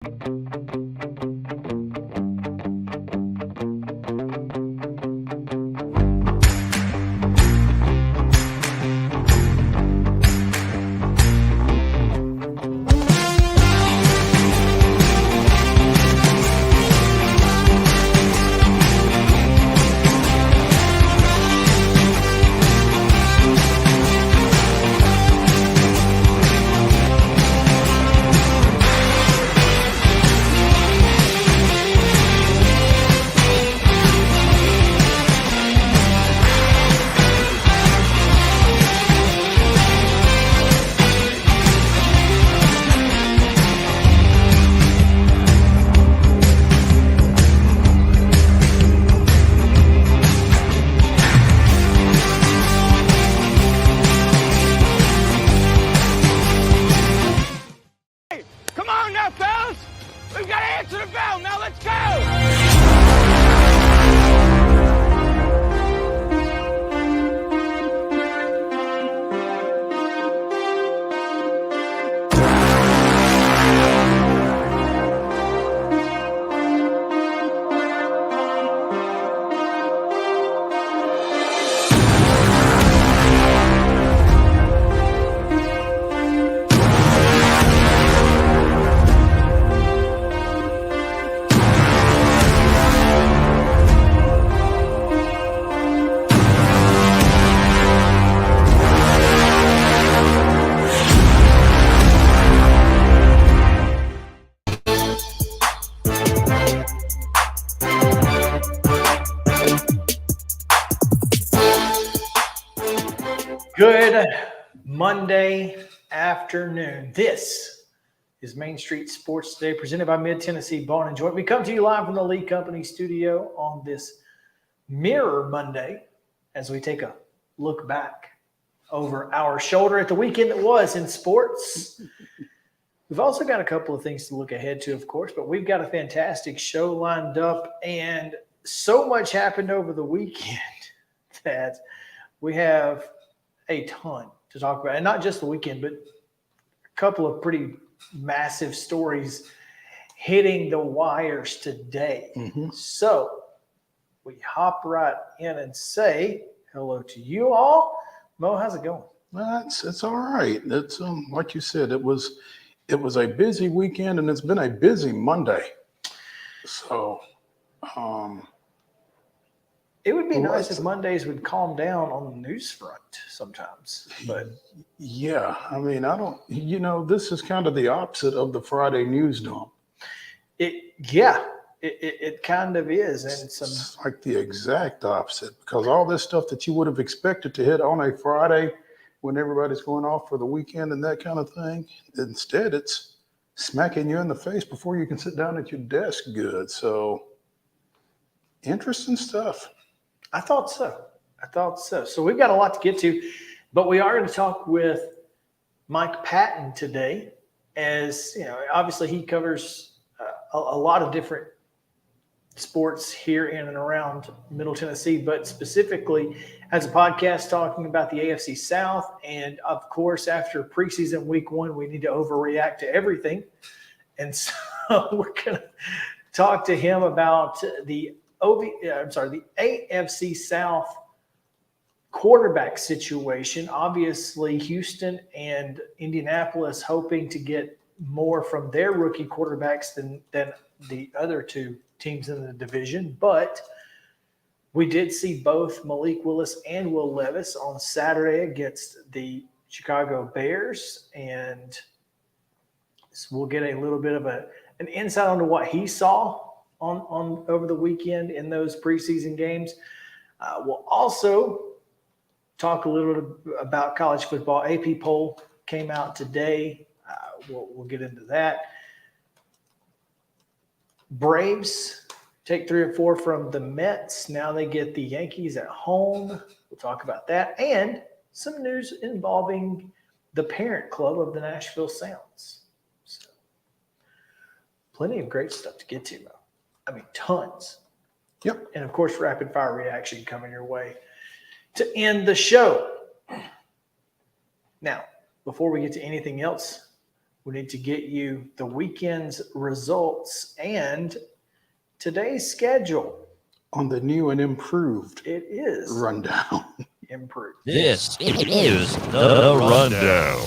Good Monday afternoon. This is Main Street Sports Today, presented by Mid-Tennessee Bone & Joint. We come to you live from the Lee Company studio on this Mirror Monday as we take a look back over our shoulder at the weekend that was in sports. We've also got a couple of things to look ahead to, of course, but we've got a fantastic show lined up, and so much happened over the weekend that we have a ton to talk about. And not just the weekend, but a couple of pretty massive stories hitting the wires today. So we hop right in and say hello to you all. Mo, how's it going? It's all right. It's like you said, it was a busy weekend, and it's been a busy Monday. So it would be nice if Mondays would calm down on the news front sometimes. But yeah, I mean, this is kind of the opposite of the Friday news dump. It kind of is. And it's like the exact opposite, because all this stuff that you would have expected to hit on a Friday when everybody's going off for the weekend and that kind of thing, instead it's smacking you in the face before you can sit down at your desk good. So interesting stuff. I thought so. So we've got a lot to get to, but we are going to talk with Mike Patton today. As you know, obviously he covers a lot of different sports here in and around Middle Tennessee, but specifically has a podcast talking about the AFC South. And of course, after preseason week 1, we need to overreact to everything. And so we're going to talk to him about the AFC South quarterback situation. Obviously, Houston and Indianapolis hoping to get more from their rookie quarterbacks than the other two teams in the division. But we did see both Malik Willis and Will Levis on Saturday against the Chicago Bears. And so we'll get a little bit of an insight into what he saw on over the weekend in those preseason games. We'll also talk a little bit about college football. AP poll came out today. We'll get into that. Braves take 3 or 4 from the Mets. Now they get the Yankees at home. We'll talk about that. And some news involving the parent club of the Nashville Sounds. So, plenty of great stuff to get to, though. I mean, tons. Yep. And, of course, rapid-fire reaction coming your way to end the show. Now, before we get to anything else, We need to get you the weekend's results and today's schedule. On the new and improved It is rundown. improved. This is the Rundown.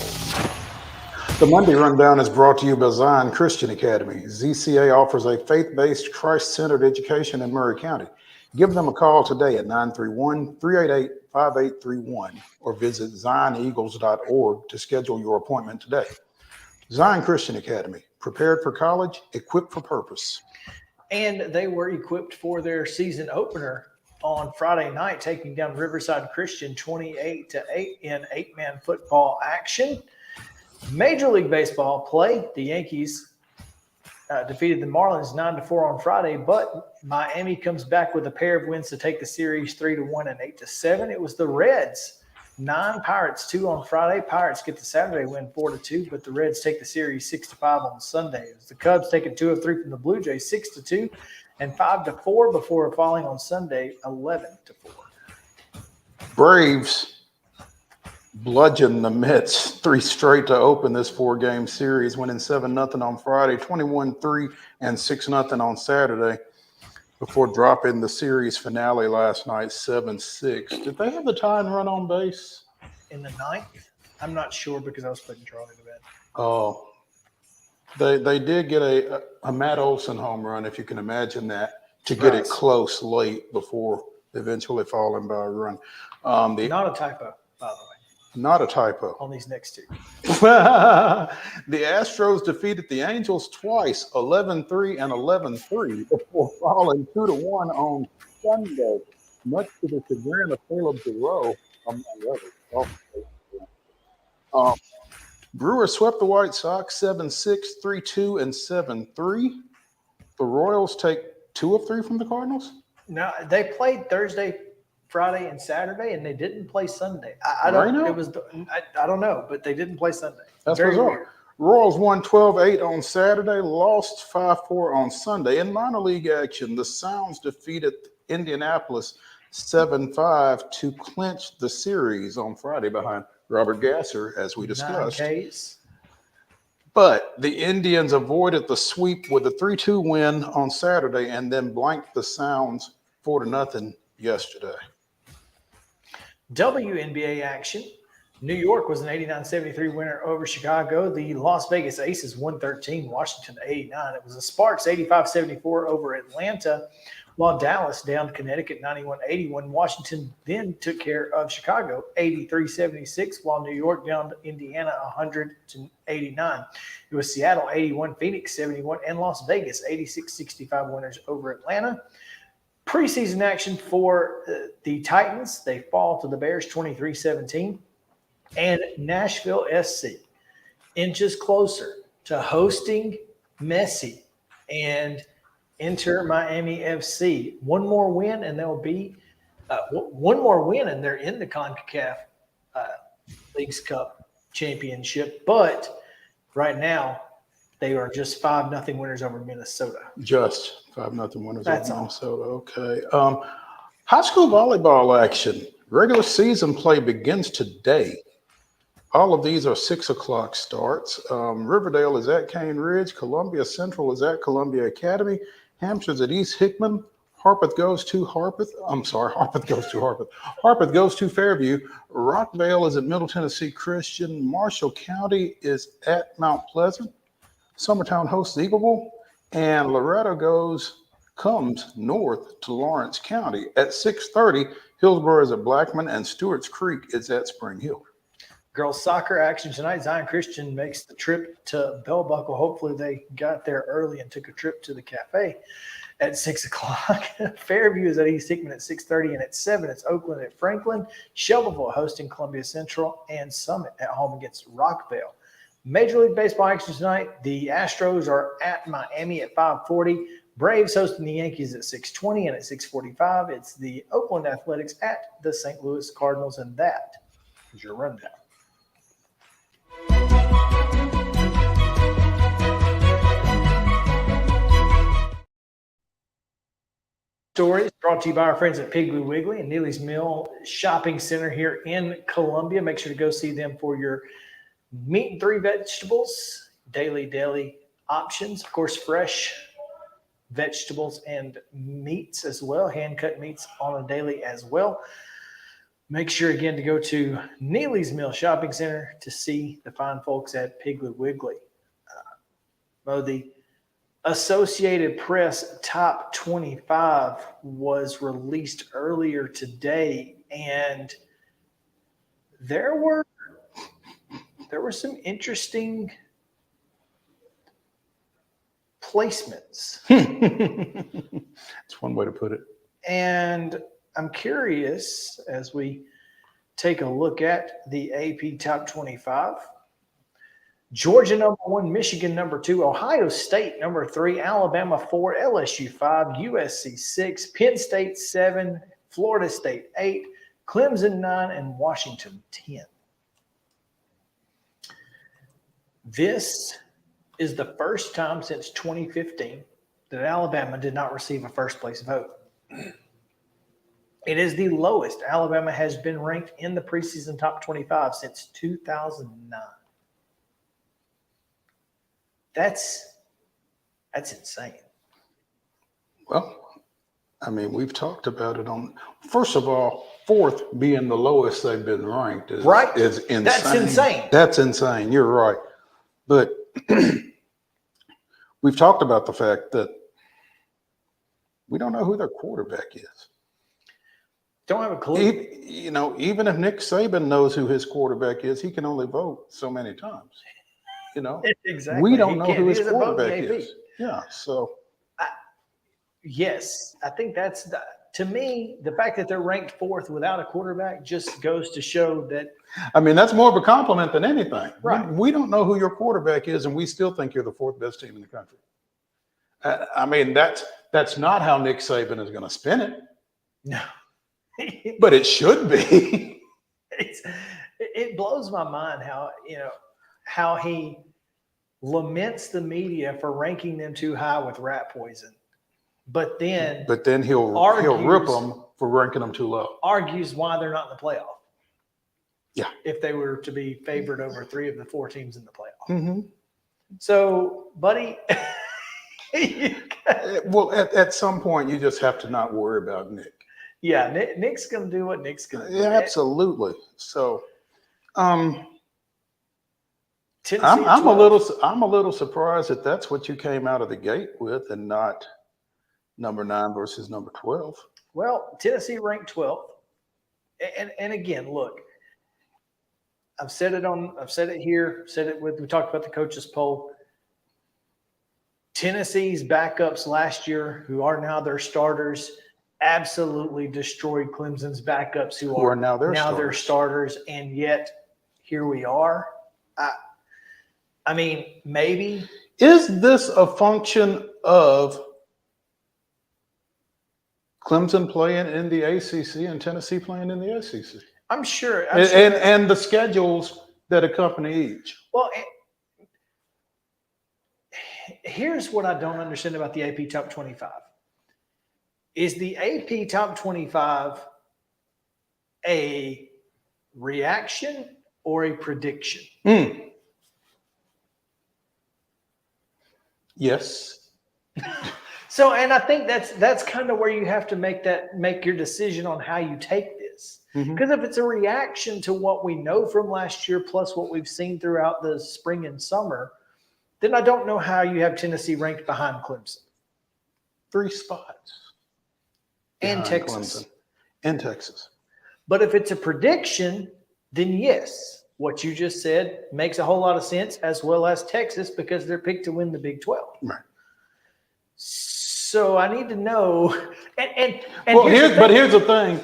The Monday Rundown is brought to you by Zion Christian Academy. ZCA offers a faith-based, Christ-centered education in Murray County. Give them a call today at 931-388-5831 or visit zioneagles.org to schedule your appointment today. Zion Christian Academy, prepared for college, equipped for purpose. And they were equipped for their season opener on Friday night, taking down Riverside Christian 28-8 in 8-man football action. Major League Baseball play. The Yankees defeated the Marlins 9-4 on Friday, but Miami comes back with a pair of wins to take the series 3-1 and 8-7. It was the Reds 9, Pirates 2 on Friday. Pirates get the Saturday win 4-2, but the Reds take the series 6-5 on Sunday. It was the Cubs taking 2 of 3 from the Blue Jays 6-2 and 5-4 before falling on Sunday 11-4. Braves bludgeon the Mets 3 straight to open this 4-game series, winning 7-0 on Friday, 21-3 and 6-0 on Saturday, before dropping the series finale last night, 7-6. Did they have the tying run on base? In the 9th? I'm not sure because I was putting Charlie to bed. Oh, they did get a Matt Olson home run, if you can imagine that, to get it close late before eventually falling by a run. Not a typo, by the way. Not a typo. On these next two. The Astros defeated the Angels twice, 11-3 and 11-3, before falling 2-1 on Sunday, much to the chagrin of Caleb Giroux, among others. Brewers swept the White Sox 7-6, 3-2, and 7-3. The Royals take 2 of 3 from the Cardinals? No, they played Thursday, Friday, and Saturday, and they didn't play Sunday. I don't know, but they didn't play Sunday. That's very bizarre. weird. Royals won 12-8 on Saturday, lost 5-4 on Sunday. In minor league action, the Sounds defeated Indianapolis 7-5 to clinch the series on Friday behind Robert Gasser, as we discussed. 9 Ks. But the Indians avoided the sweep with a 3-2 win on Saturday and then blanked the Sounds 4-0 yesterday. WNBA action. New York was an 89-73 winner over Chicago. The Las Vegas Aces 113, Washington 89. It was the Sparks 85-74 over Atlanta, while Dallas downed Connecticut 91-81. Washington then took care of Chicago 83-76, while New York downed Indiana 100-89. It was Seattle 81, Phoenix 71, and Las Vegas 86-65 winners over Atlanta. Preseason action for the Titans. They fall to the Bears 23-17. And Nashville SC inches closer to hosting Messi and enter Miami FC. One more win and they'll be one more win and they're in the CONCACAF Leagues Cup championship. But right now they are just 5-0 winners over Minnesota. Just 5-0 winners That's over all. Minnesota. Okay. High school volleyball action. Regular season play begins today. All of these are 6 o'clock starts. Riverdale is at Cane Ridge. Columbia Central is at Columbia Academy. Hampshire's at East Hickman. Harpeth goes to Fairview. Rockvale is at Middle Tennessee Christian. Marshall County is at Mount Pleasant. Summertown hosts Eagleville. And Loretto comes north to Lawrence County. At 6:30, Hillsborough is at Blackman, and Stewart's Creek is at Spring Hill. Girls soccer action tonight. Zion Christian makes the trip to Bell Buckle. Hopefully they got there early and took a trip to the cafe at 6 o'clock. Fairview is at East Hickman at 6:30, and at 7, it's Oakland at Franklin. Shelbyville hosting Columbia Central, and Summit at home against Rockvale. Major League Baseball action tonight. The Astros are at Miami at 5:40. Braves hosting the Yankees at 6:20, and at 6:45, it's the Oakland Athletics at the St. Louis Cardinals, and that is your rundown. Stories brought to you by our friends at Piggly Wiggly and Neely's Mill Shopping Center here in Columbia. Make sure to go see them for your meat and 3 vegetables, daily deli options. Of course, fresh vegetables and meats as well, hand-cut meats on a daily as well. Make sure, again, to go to Neely's Mill Shopping Center to see the fine folks at Piggly Wiggly. The Associated Press Top 25 was released earlier today, and there were some interesting placements. That's one way to put it. And I'm curious, as we take a look at the AP Top 25, Georgia number 1, Michigan number 2, Ohio State number 3, Alabama 4, LSU 5, USC 6, Penn State 7, Florida State 8, Clemson 9, and Washington 10. This is the first time since 2015 that Alabama did not receive a first place vote. It is the lowest Alabama has been ranked in the preseason top 25 since 2009. That's insane. Well, I mean, we've talked about it on, first of all, 4th being the lowest they've been ranked is insane. That's insane. That's insane. You're right. But we've talked about the fact that we don't know who their quarterback is. Don't have a clue. Even if Nick Saban knows who his quarterback is, he can only vote so many times. Exactly. We don't know who his quarterback is. Yeah. So, yes, I think to me, the fact that they're ranked 4th without a quarterback just goes to show that. I mean, that's more of a compliment than anything. Right. We don't know who your quarterback is, and we still think you're the 4th best team in the country. I mean, that's not how Nick Saban is going to spin it. No. But it should be. It blows my mind how he laments the media for ranking them too high with rat poison, but then he'll rip them for ranking them too low. Argues why they're not in the playoff. Yeah, if they were to be favored over 3 of the 4 teams in the playoff. Mm-hmm. So, buddy, well, at some point you just have to not worry about Nick. Yeah, Nick's going to do what Nick's going to do. Yeah, absolutely. So, I'm a little surprised that that's what you came out of the gate with, and not number 9 versus number 12. Well, Tennessee ranked 12th, and again, look, I've said it here. We talked about the coaches poll. Tennessee's backups last year, who are now their starters, absolutely destroyed Clemson's backups, who are now their starters, and yet here we are. I mean, maybe. Is this a function of Clemson playing in the ACC and Tennessee playing in the SEC? I'm sure. And the schedules that accompany each. Well, here's what I don't understand about the AP Top 25. Is the AP Top 25 a reaction or a prediction? Yes. So, and I think that's kind of where you have to make your decision on how you take this. Because if it's a reaction to what we know from last year, plus what we've seen throughout the spring and summer, then I don't know how you have Tennessee ranked behind Clemson. 3 spots. And Texas. Clemson. And Texas. But if it's a prediction, then yes, what you just said makes a whole lot of sense, as well as Texas, because they're picked to win the Big 12. Right. So I need to know. Here's the thing.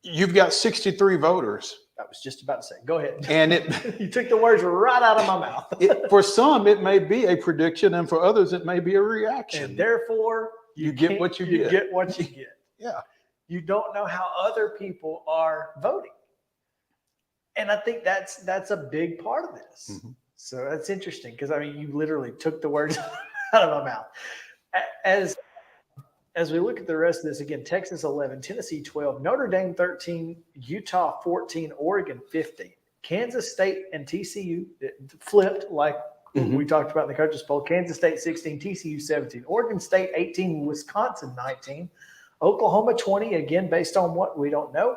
You've got 63 voters. I was just about to say, go ahead. And you took the words right out of my mouth. For some, it may be a prediction, and for others, it may be a reaction. And therefore, you get what you get. You get what you get. Yeah. You don't know how other people are voting. And I think that's a big part of this. So that's interesting, because I mean, you literally took the words out of my mouth. As we look at the rest of this, again, Texas 11, Tennessee 12, Notre Dame 13, Utah 14, Oregon 15. Kansas State and TCU flipped like we talked about in the Coaches Poll. Kansas State 16, TCU 17. Oregon State 18, Wisconsin 19. Oklahoma 20, again, based on what we don't know.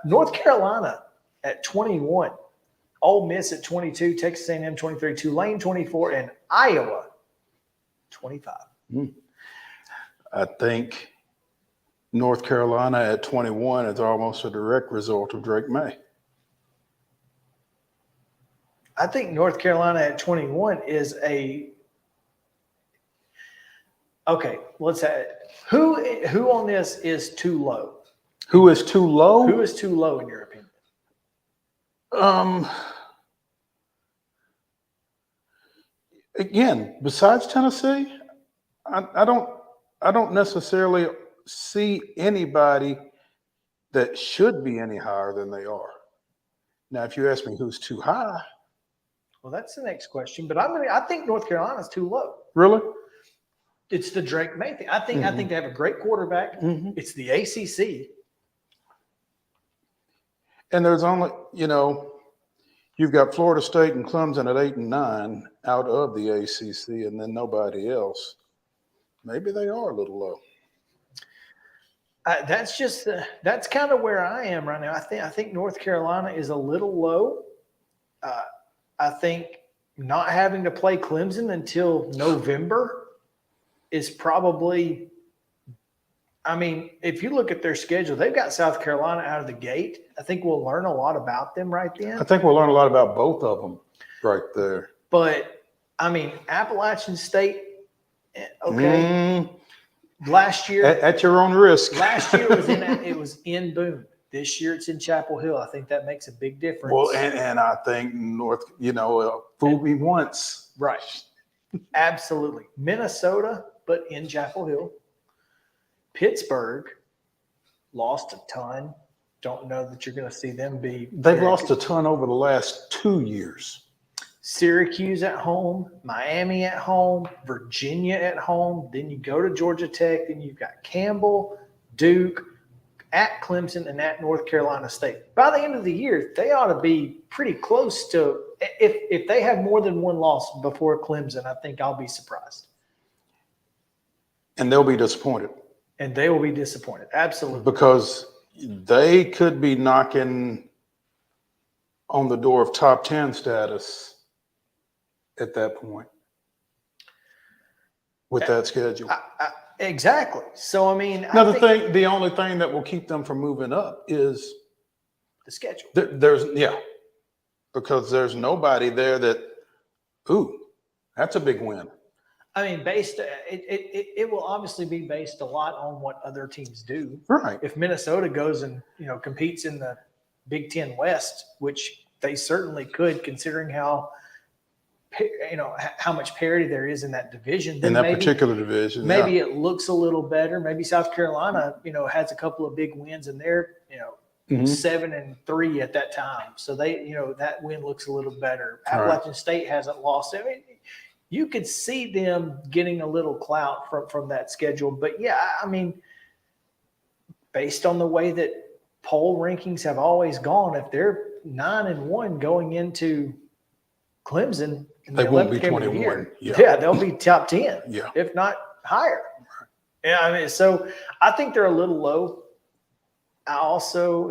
North Carolina at 21. Ole Miss at 22. Texas A&M 23. Tulane 24. And Iowa 25. I think North Carolina at 21 is almost a direct result of Drake May. I think North Carolina at 21 is a okay. Let's have who on this is too low? Who is too low? Who is too low in your opinion? Again, besides Tennessee, I don't necessarily see anybody that should be any higher than they are. Now, if you ask me who's too high, Well, that's the next question. But I think North Carolina's too low. really? It's the Drake May thing. I think they have a great quarterback. It's the ACC. And there's only, you've got Florida State and Clemson at 8 and 9 out of the ACC, and then nobody else. Maybe they are a little low. That's kind of where I am right now. I think North Carolina is a little low. I think not having to play Clemson until November is probably. I mean, if you look at their schedule, they've got South Carolina out of the gate. I think we'll learn a lot about them right then. I think we'll learn a lot about both of them right there. But I mean, Appalachian State. Okay. Last year, at your own risk. Last year it was in Boone. This year it's in Chapel Hill. I think that makes a big difference. Well, and I think fool me once. Right. Absolutely. Minnesota, but in Chapel Hill. Pittsburgh lost a ton. Don't know that you're going to see them be. They've lost a ton over the last 2 years. Syracuse at home, Miami at home, Virginia at home. Then you go to Georgia Tech. Then you've got Campbell, Duke, at Clemson, and at North Carolina State. By the end of the year, they ought to be pretty close to – if they have more than one loss before Clemson, I think I'll be surprised. And they'll be disappointed. And they will be disappointed, absolutely. Because they could be knocking on the door of top 10 status at that point with that schedule. Exactly. So, I mean, the only thing that will keep them from moving up is the schedule. Because there's nobody there that, that's a big win. I mean, it will obviously be based a lot on what other teams do. Right. If Minnesota goes and, competes in the Big Ten West, which they certainly could, considering how much parity there is in that division. In that particular division. Maybe it looks a little better. Maybe South Carolina, has a couple of big wins and they're, 7-3 at that time. So they, that win looks a little better. Appalachian State hasn't lost. I mean, you could see them getting a little clout from that schedule. But yeah, I mean, based on the way that poll rankings have always gone, if they're 9-1 going into Clemson, they won't be 21. Yeah, they'll be top 10, if not higher. Yeah, I mean, so I think they're a little low. I also,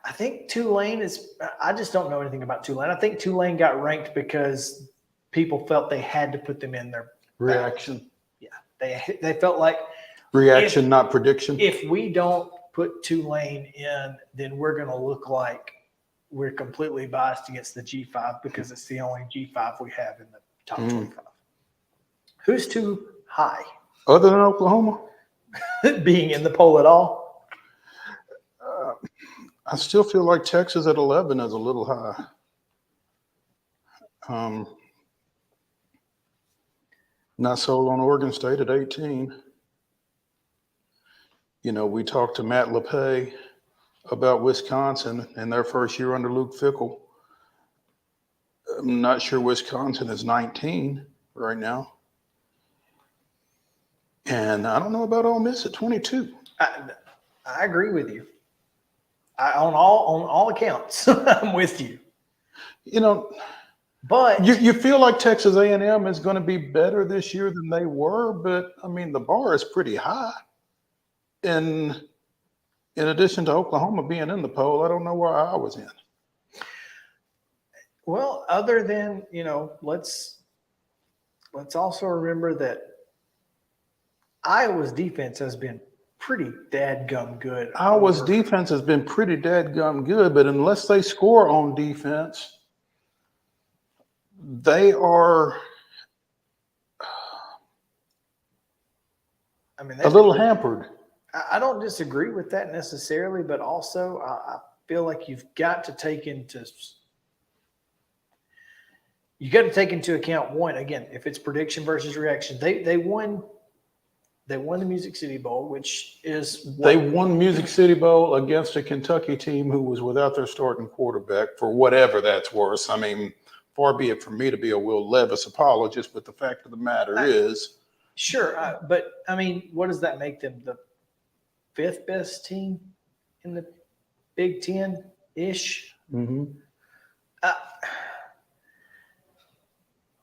I think Tulane is – I just don't know anything about Tulane. I think Tulane got ranked because people felt they had to put them in their reaction. Yeah, they felt like – reaction, not prediction. If we don't put Tulane in, then we're going to look like we're completely biased against the G5 because it's the only G5 we have in the top 25. Who's too high? Other than Oklahoma? Being in the poll at all? I still feel like Texas at 11 is a little high. Not sold on Oregon State at 18. We talked to Matt LePay about Wisconsin and their first year under Luke Fickell. I'm not sure Wisconsin is 19 right now. And I don't know about Ole Miss at 22. I agree with you. On all accounts, I'm with you. You know, But you feel like Texas A&M is going to be better this year than they were, but I mean the bar is pretty high. In addition to Oklahoma being in the poll, I don't know where I was in. well, other than let's also remember that Iowa's defense has been pretty dadgum good. Iowa's defense has been pretty dadgum good, but unless they score on defense, they are a little hampered. I don't disagree with that necessarily, but also I feel like you've got to take into account one, again, if it's prediction versus reaction. They won the Music City Bowl, which is They won Music City Bowl against a Kentucky team who was without their starting quarterback, for whatever that's worth. I mean, far be it from me to be a Will Levis apologist, but the fact of the matter is. Sure, but I mean, what does that make them? The fifth best team in the Big Ten-ish? Mm-hmm.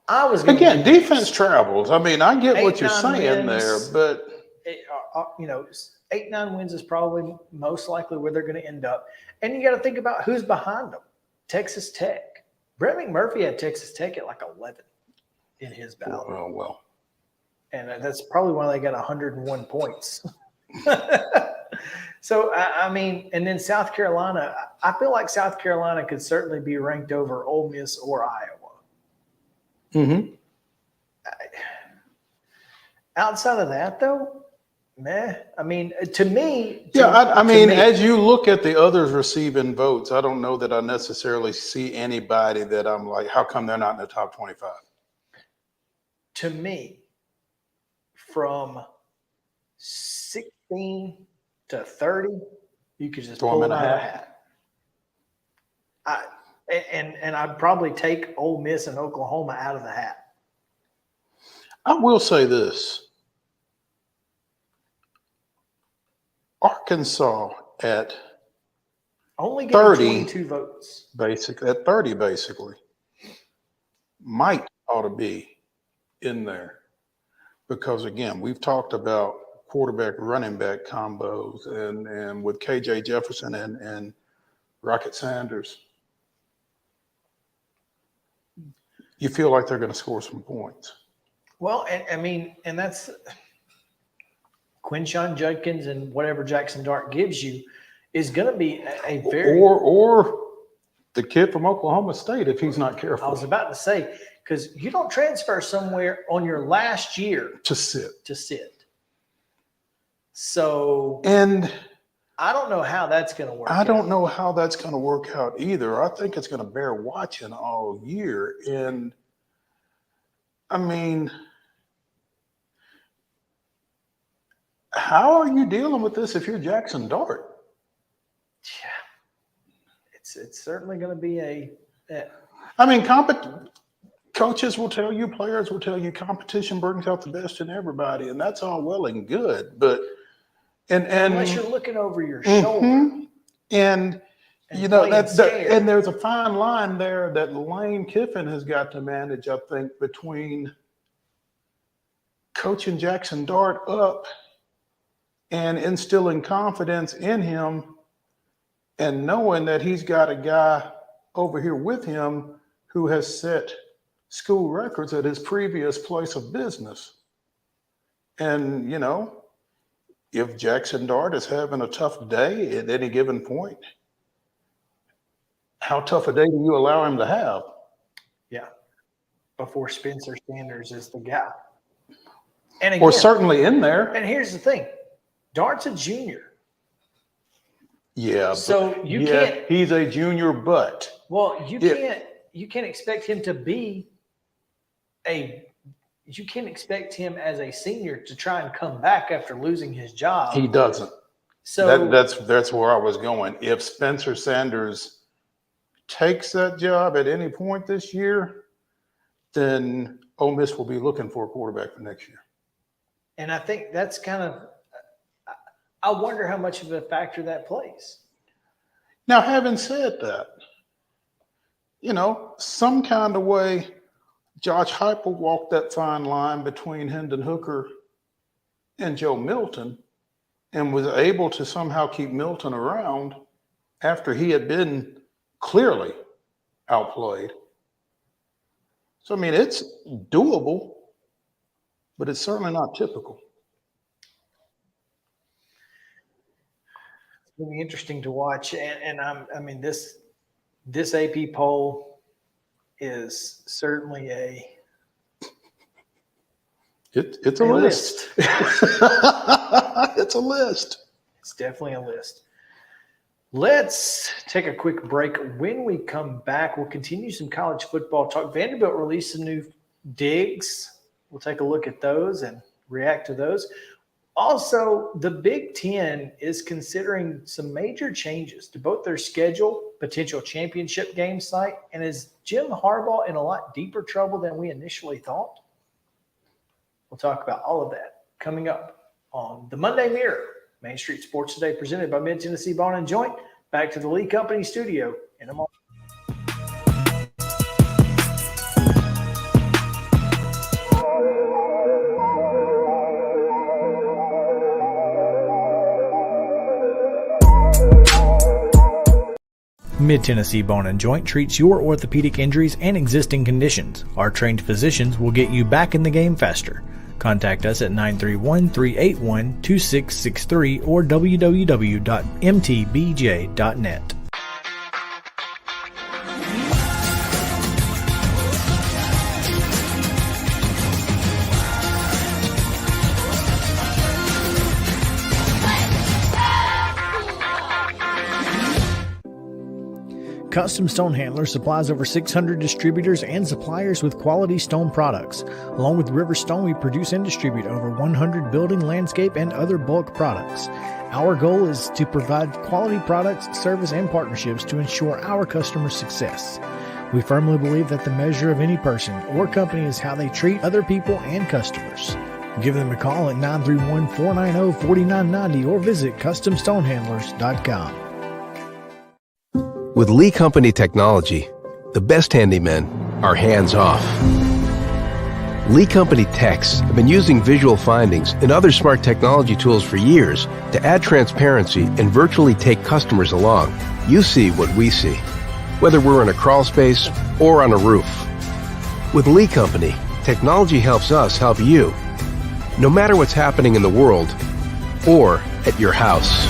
I was Again, defense travels. I mean, I get what you're saying there, but 8-9 wins is probably most likely where they're going to end up. And you got to think about who's behind them. Texas Tech. Brett McMurphy had Texas Tech at like 11 in his ballot. Well. And that's probably why they got 101 points. So, I mean, and then South Carolina, I feel like South Carolina could certainly be ranked over Ole Miss or Iowa. Mm-hmm. Outside of that, though, meh. I mean, to me. I mean, as you look at the others receiving votes, I don't know that I necessarily see anybody that I'm like, how come they're not in the top 25? To me, from 16 to 30, you could just pull them out of a hat. And I'd probably take Ole Miss and Oklahoma out of the hat. I will say this. Arkansas at only getting 30, 22 votes. At 30, basically, might ought to be in there. Because, again, we've talked about quarterback running back combos and with KJ Jefferson and Rocket Sanders. You feel like they're going to score some points. Well, and that's Quinshon Judkins and whatever Jackson Dart gives you is going to be a very or the kid from Oklahoma State if he's not careful. I was about to say, because you don't transfer somewhere on your last year to sit. So, and I don't know how that's going to work. I don't know how that's going to work out either. I think it's going to bear watching all year. And I mean, how are you dealing with this if you're Jackson Dart? Yeah, it's certainly going to be I mean, coaches will tell you, players will tell you, competition brings out the best in everybody, and that's all well and good. But unless you're looking over your shoulder, and you know and there's a fine line there that Lane Kiffin has got to manage, I think, between coaching Jackson Dart up and instilling confidence in him, and knowing that he's got a guy over here with him who has set school records at his previous place of business. And, you know, if Jackson Dart is having a tough day at any given point, how tough a day do you allow him to have? Yeah. Before Spencer Sanders is the guy. And again, or certainly in there. And here's the thing. Dart's a junior. Yeah. So you can't. He's a junior, but. Well, you can't expect him to be you can't expect him as a senior to try and come back after losing his job. He doesn't. So that's where I was going. If Spencer Sanders takes that job at any point this year, then Ole Miss will be looking for a quarterback for next year. And I think that's kind of, I wonder how much of a factor that plays. Now, having said that, some kind of way, Josh Heupel walked that fine line between Hendon Hooker and Joe Milton and was able to somehow keep Milton around after he had been clearly outplayed. So, I mean, it's doable, but it's certainly not typical. It's going to be interesting to watch. And this AP poll is certainly It's a list. It's a list. It's definitely a list. Let's take a quick break. When we come back, we'll continue some college football talk. Vanderbilt released some new digs. We'll take a look at those and react to those. Also, the Big Ten is considering some major changes to both their schedule, potential championship game site, and is Jim Harbaugh in a lot deeper trouble than we initially thought? We'll talk about all of that coming up on the Monday Mirror, Main Street Sports Today, presented by Mid-Tennessee Bone and Joint. Back to the Lee Company studio in a moment. Mid-Tennessee Bone and Joint treats your orthopedic injuries and existing conditions. Our trained physicians will get you back in the game faster. Contact us at 931-381-2663 or www.mtbj.net. Custom Stone Handler supplies over 600 distributors and suppliers with quality stone products. Along with River Stone, we produce and distribute over 100 building, landscape, and other bulk products. Our goal is to provide quality products, service, and partnerships to ensure our customers' success. We firmly believe that the measure of any person or company is how they treat other people and customers. Give them a call at 931-490-4990 or visit CustomStonehandlers.com. With Lee Company technology, the best handymen are hands-off. Lee Company techs have been using visual findings and other smart technology tools for years to add transparency and virtually take customers along. You see what we see, whether we're in a crawl space or on a roof. With Lee Company, technology helps us help you, no matter what's happening in the world or at your house.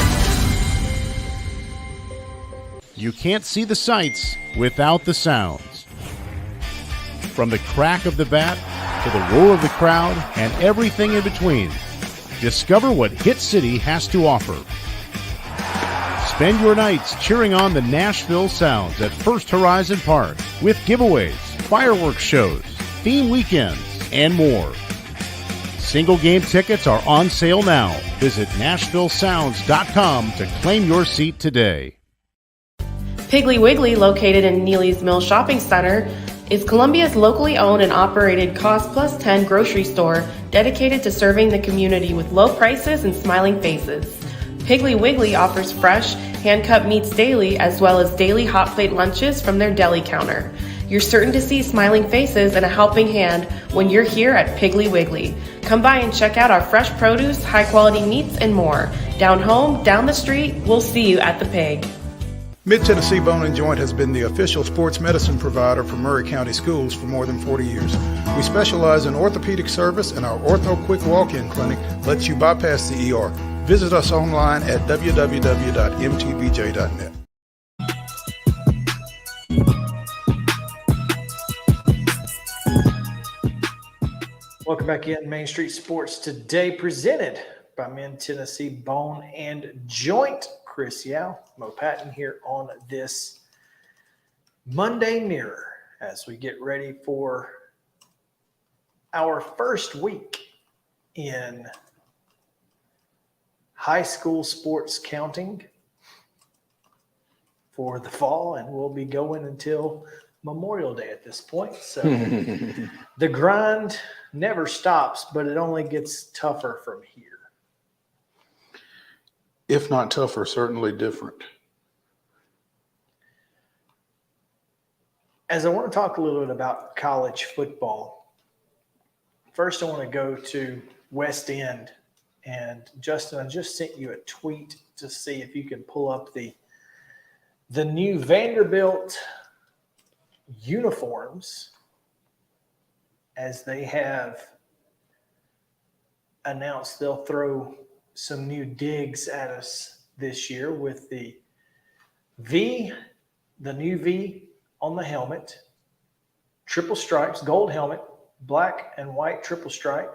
You can't see the sights without the sounds. From the crack of the bat to the roar of the crowd and everything in between, discover what Hit City has to offer. Spend your nights cheering on the Nashville Sounds at First Horizon Park with giveaways, fireworks shows, theme weekends, and more. Single game tickets are on sale now. Visit NashvilleSounds.com to claim your seat today. Piggly Wiggly, located in Neely's Mill Shopping Center, is Columbia's locally owned and operated Cost Plus 10 grocery store dedicated to serving the community with low prices and smiling faces. Piggly Wiggly offers fresh, hand-cut meats daily as well as daily hot plate lunches from their deli counter. You're certain to see smiling faces and a helping hand when you're here at Piggly Wiggly. Come by and check out our fresh produce, high-quality meats, and more. Down home, down the street, we'll see you at the Pig. Mid-Tennessee Bone and Joint has been the official sports medicine provider for Murray County Schools for more than 40 years. We specialize in orthopedic service, and our Ortho Quick Walk-In Clinic lets you bypass the ER. Visit us online at www.mtbj.net. Welcome back in Main Street Sports Today, presented by Mid-Tennessee Bone and Joint. Chris Yao, Mo Patton here on this Monday Mirror as we get ready for our first week in high school sports counting for the fall, and we'll be going until Memorial Day at this point. So the grind never stops, but it only gets tougher from here. If not tougher, certainly different. as I want to talk a little bit about college football, first I want to go to West End. And Justin, I just sent you a tweet to see if you can pull up the new Vanderbilt uniforms, as they have announced they'll throw some new digs at us this year with the new V on the helmet, triple stripes, gold helmet, black and white triple stripe,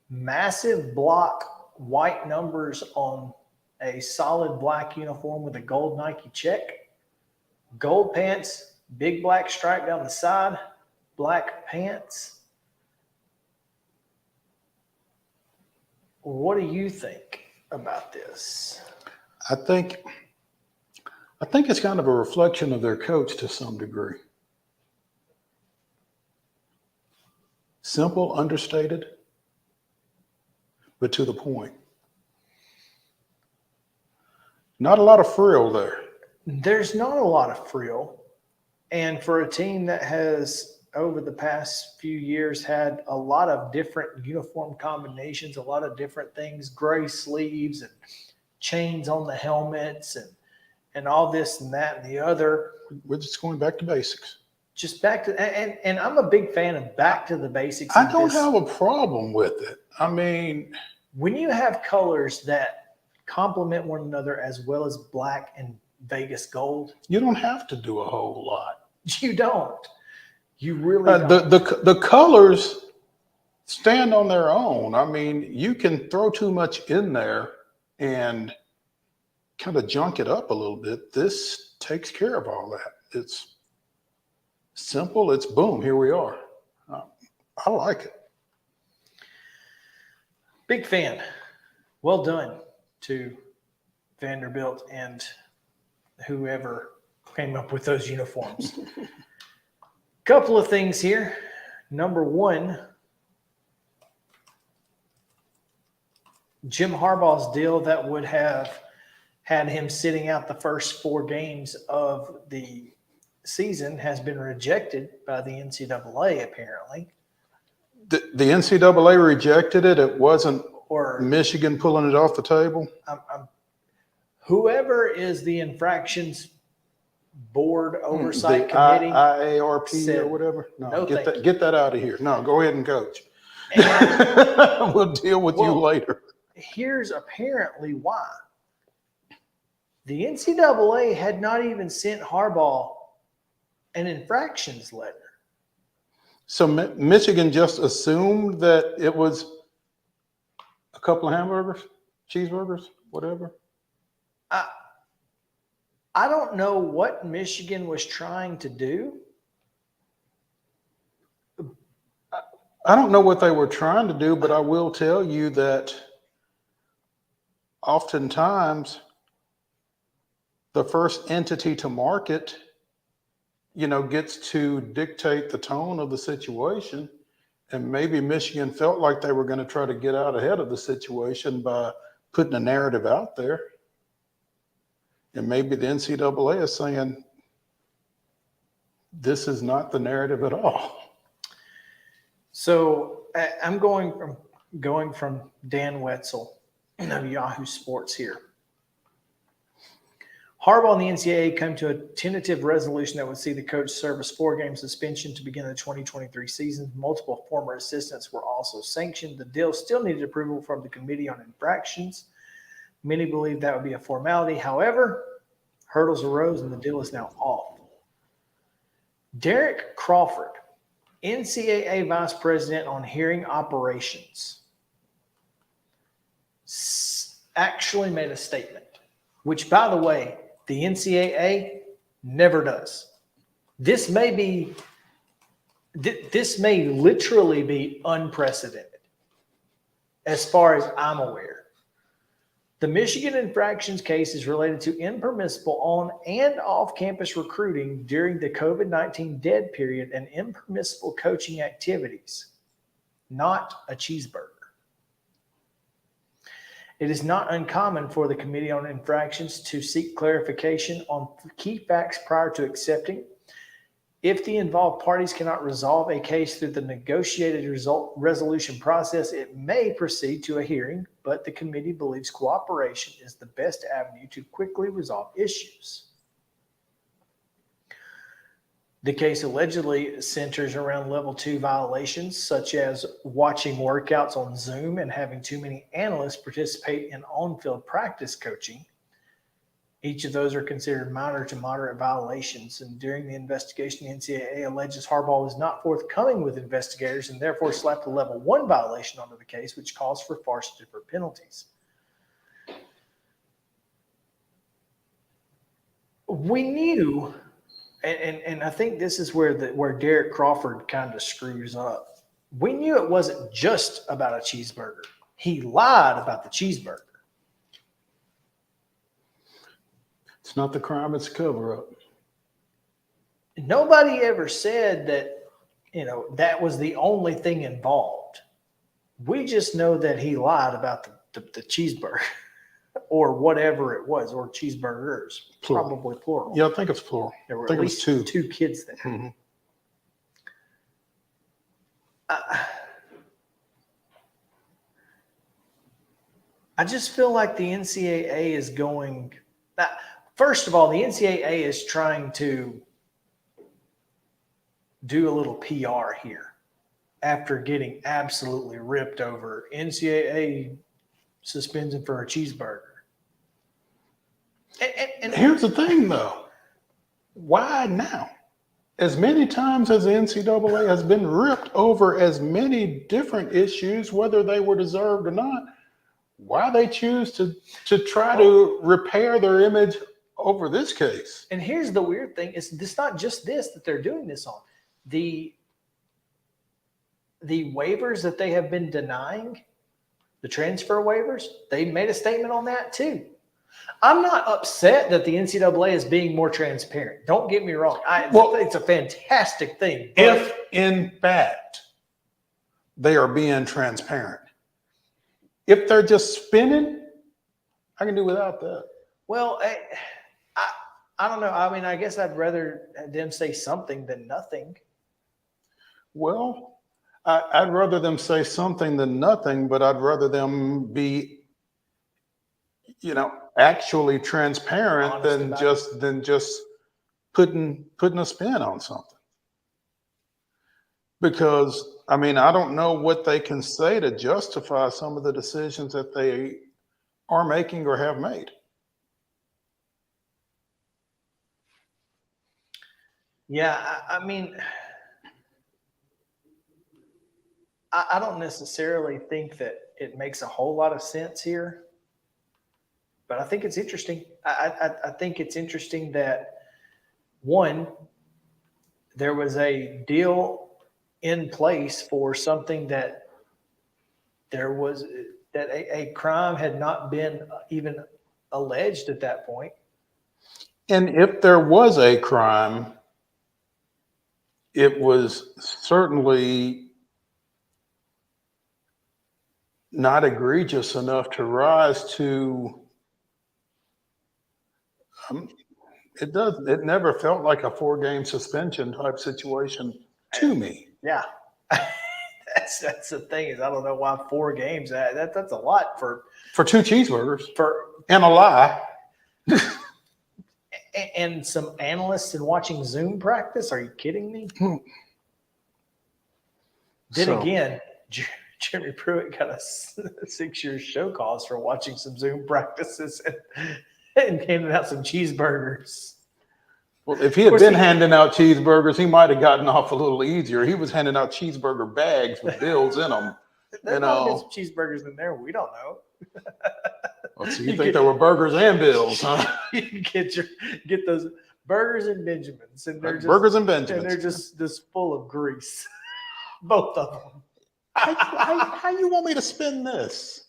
massive block white numbers on a solid black uniform with a gold Nike check, gold pants, big black stripe down the side, black pants. What do you think about this? I think it's kind of a reflection of their coach to some degree. Simple, understated, but to the point. Not a lot of frill there. There's not a lot of frill. And for a team that has, over the past few years, had a lot of different uniform combinations, a lot of different things, gray sleeves and chains on the helmets and all this and that and the other. We're just going back to basics. Just back to, and I'm a big fan of back to the basics. I don't have a problem with it. I mean, when you have colors that complement one another as well as black and Vegas gold, you don't have to do a whole lot. You don't. You really don't. The colors stand on their own. I mean, you can throw too much in there and kind of junk it up a little bit. This takes care of all that. It's simple. It's boom. Here we are. I like it. Big fan. Well done to Vanderbilt and whoever came up with those uniforms. Couple of things here. Number one, Jim Harbaugh's deal that would have had him sitting out the first 4 games of the season has been rejected by the NCAA, apparently. The NCAA rejected it. It wasn't Michigan pulling it off the table. Whoever is the infractions board oversight committee, IARP or whatever. No, get that out of here. No, go ahead and coach. We'll deal with you later. Here's apparently why. The NCAA had not even sent Harbaugh an infractions letter. So Michigan just assumed that it was a couple of hamburgers, cheeseburgers, whatever. I don't know what Michigan was trying to do. I don't know what they were trying to do, but I will tell you that oftentimes the first entity to market, gets to dictate the tone of the situation. And maybe Michigan felt like they were going to try to get out ahead of the situation by putting a narrative out there. And maybe the NCAA is saying, this is not the narrative at all. So I'm going from Dan Wetzel of Yahoo Sports here. Harbaugh and the NCAA come to a tentative resolution that would see the coach serve a 4-game suspension to begin the 2023 season. Multiple former assistants were also sanctioned. The deal still needed approval from the Committee on Infractions. Many believe that would be a formality. However, hurdles arose and the deal is now off. Derek Crawford, NCAA Vice President on Hearing Operations, actually made a statement, which, by the way, the NCAA never does. This may literally be unprecedented as far as I'm aware. The Michigan infractions case is related to impermissible on and off-campus recruiting during the COVID-19 dead period and impermissible coaching activities, not a cheeseburger. It is not uncommon for the Committee on Infractions to seek clarification on key facts prior to accepting If the involved parties cannot resolve a case through the negotiated resolution process, it may proceed to a hearing, but the committee believes cooperation is the best avenue to quickly resolve issues. The case allegedly centers around level 2 violations, such as watching workouts on Zoom and having too many analysts participate in on-field practice coaching. Each of those are considered minor to moderate violations. And during the investigation, the NCAA alleges Harbaugh was not forthcoming with investigators and therefore slapped a level 1 violation onto the case, which calls for far stiffer penalties. We knew, and I think this is where Derek Crawford kind of screws up. We knew it wasn't just about a cheeseburger. He lied about the cheeseburger. It's not the crime, it's a cover-up. Nobody ever said that, that was the only thing involved. We just know that he lied about the cheeseburger or whatever it was, or cheeseburgers, Plural. probably plural. Yeah, I think it's plural. There were I think at it was least two. two kids there. Mm-hmm. I just feel like the NCAA is going. First of all, the NCAA is trying to do a little PR here after getting absolutely ripped over. NCAA suspends him for a cheeseburger. And Here's the thing, though. Why now? As many times as the NCAA has been ripped over as many different issues, whether they were deserved or not, why they choose to try to repair their image over this case? And here's the weird thing: it's not just this that they're doing this on. The waivers that they have been denying, the transfer waivers, they made a statement on that too. I'm not upset that the NCAA is being more transparent. Don't get me wrong. It's a fantastic thing. If, in fact, they are being transparent. If they're just spinning, I can do without that. Well, I don't know. I mean, I guess I'd rather them say something than nothing. Well, I'd rather them say something than nothing, but I'd rather them be, actually transparent Honest than just putting a spin on something. Because, I mean, I don't know what they can say to justify some of the decisions that they are making or have made. Yeah, I mean, I don't necessarily think that it makes a whole lot of sense here, but I think it's interesting. I think it's interesting that, one, there was a deal in place for something that a crime had not been even alleged at that point. And if there was a crime, it was certainly not egregious enough to rise to, it never felt like a 4-game suspension type situation to me. Yeah. That's the thing, is I don't know why 4 games. That's a lot for 2 cheeseburgers for and a lie. and some analysts and watching Zoom practice. Are you kidding me? Again, Jeremy Pruitt got a 6-year show cause for watching some Zoom practices and handing out some cheeseburgers. Well, if he had been handing out cheeseburgers, he might have gotten off a little easier. He was handing out cheeseburger bags with bills in them. There's some cheeseburgers in there. We don't know. So you think there were burgers and bills, huh? You can get those burgers and Benjamins, and they're just burgers and Benjamins, and they're just full of grease, both of them. How you want me to spin this?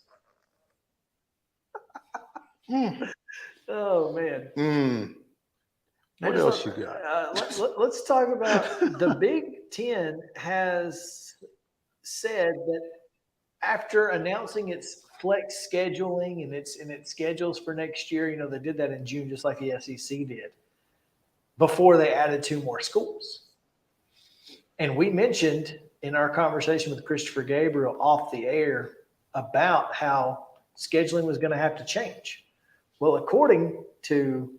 Oh man. What else you got? Let's talk about the Big Ten has said that after announcing its flex scheduling and its schedules for next year, they did that in June, just like the SEC did, before they added 2 more schools. And we mentioned in our conversation with Christopher Gabriel off the air about how scheduling was going to have to change. Well, according to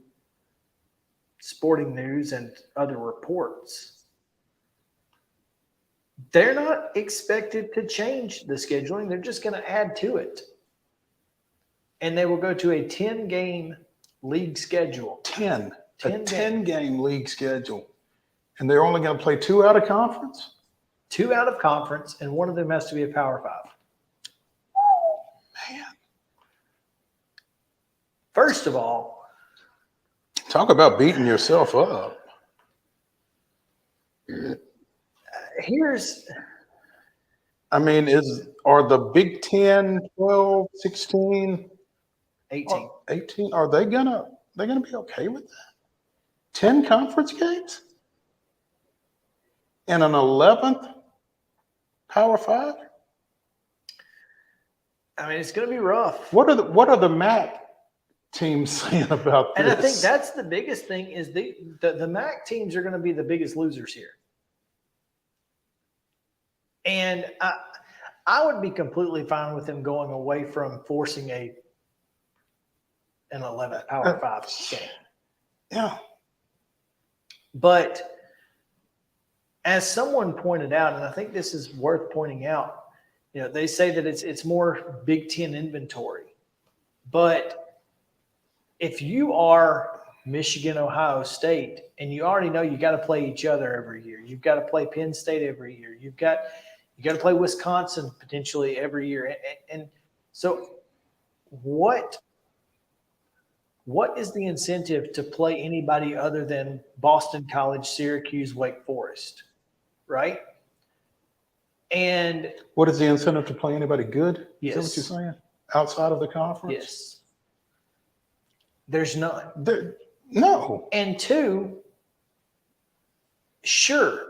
Sporting News and other reports, they're not expected to change the scheduling. They're just going to add to it. And they will go to a 10-game league schedule. 10. 10 A 10-game league schedule. And they're only going to play 2 out of conference? 2 out of conference, and one of them has to be a Power 5. Man. First of all, Talk about beating yourself up. here's I mean, are the Big 10, 12, 16, 18. 18, are they gonna be okay with that? 10 conference games? And an 11th Power 5? I mean, it's going to be rough. What are the MAC teams saying about this? And I think that's the biggest thing is the MAC teams are going to be the biggest losers here. And I would be completely fine with them going away from forcing an 11th Power 5 game. Yeah. But as someone pointed out, and I think this is worth pointing out, they say that it's more Big Ten inventory. But if you are Michigan, Ohio State, and you already know you got to play each other every year, you've got to play Penn State every year, you got to play Wisconsin potentially every year, and so what is the incentive to play anybody other than Boston College, Syracuse, Wake Forest, right? And what is the incentive to play anybody good? Yes. Is that what you're saying? Outside of the conference? yes, there's none. No. And 2, sure,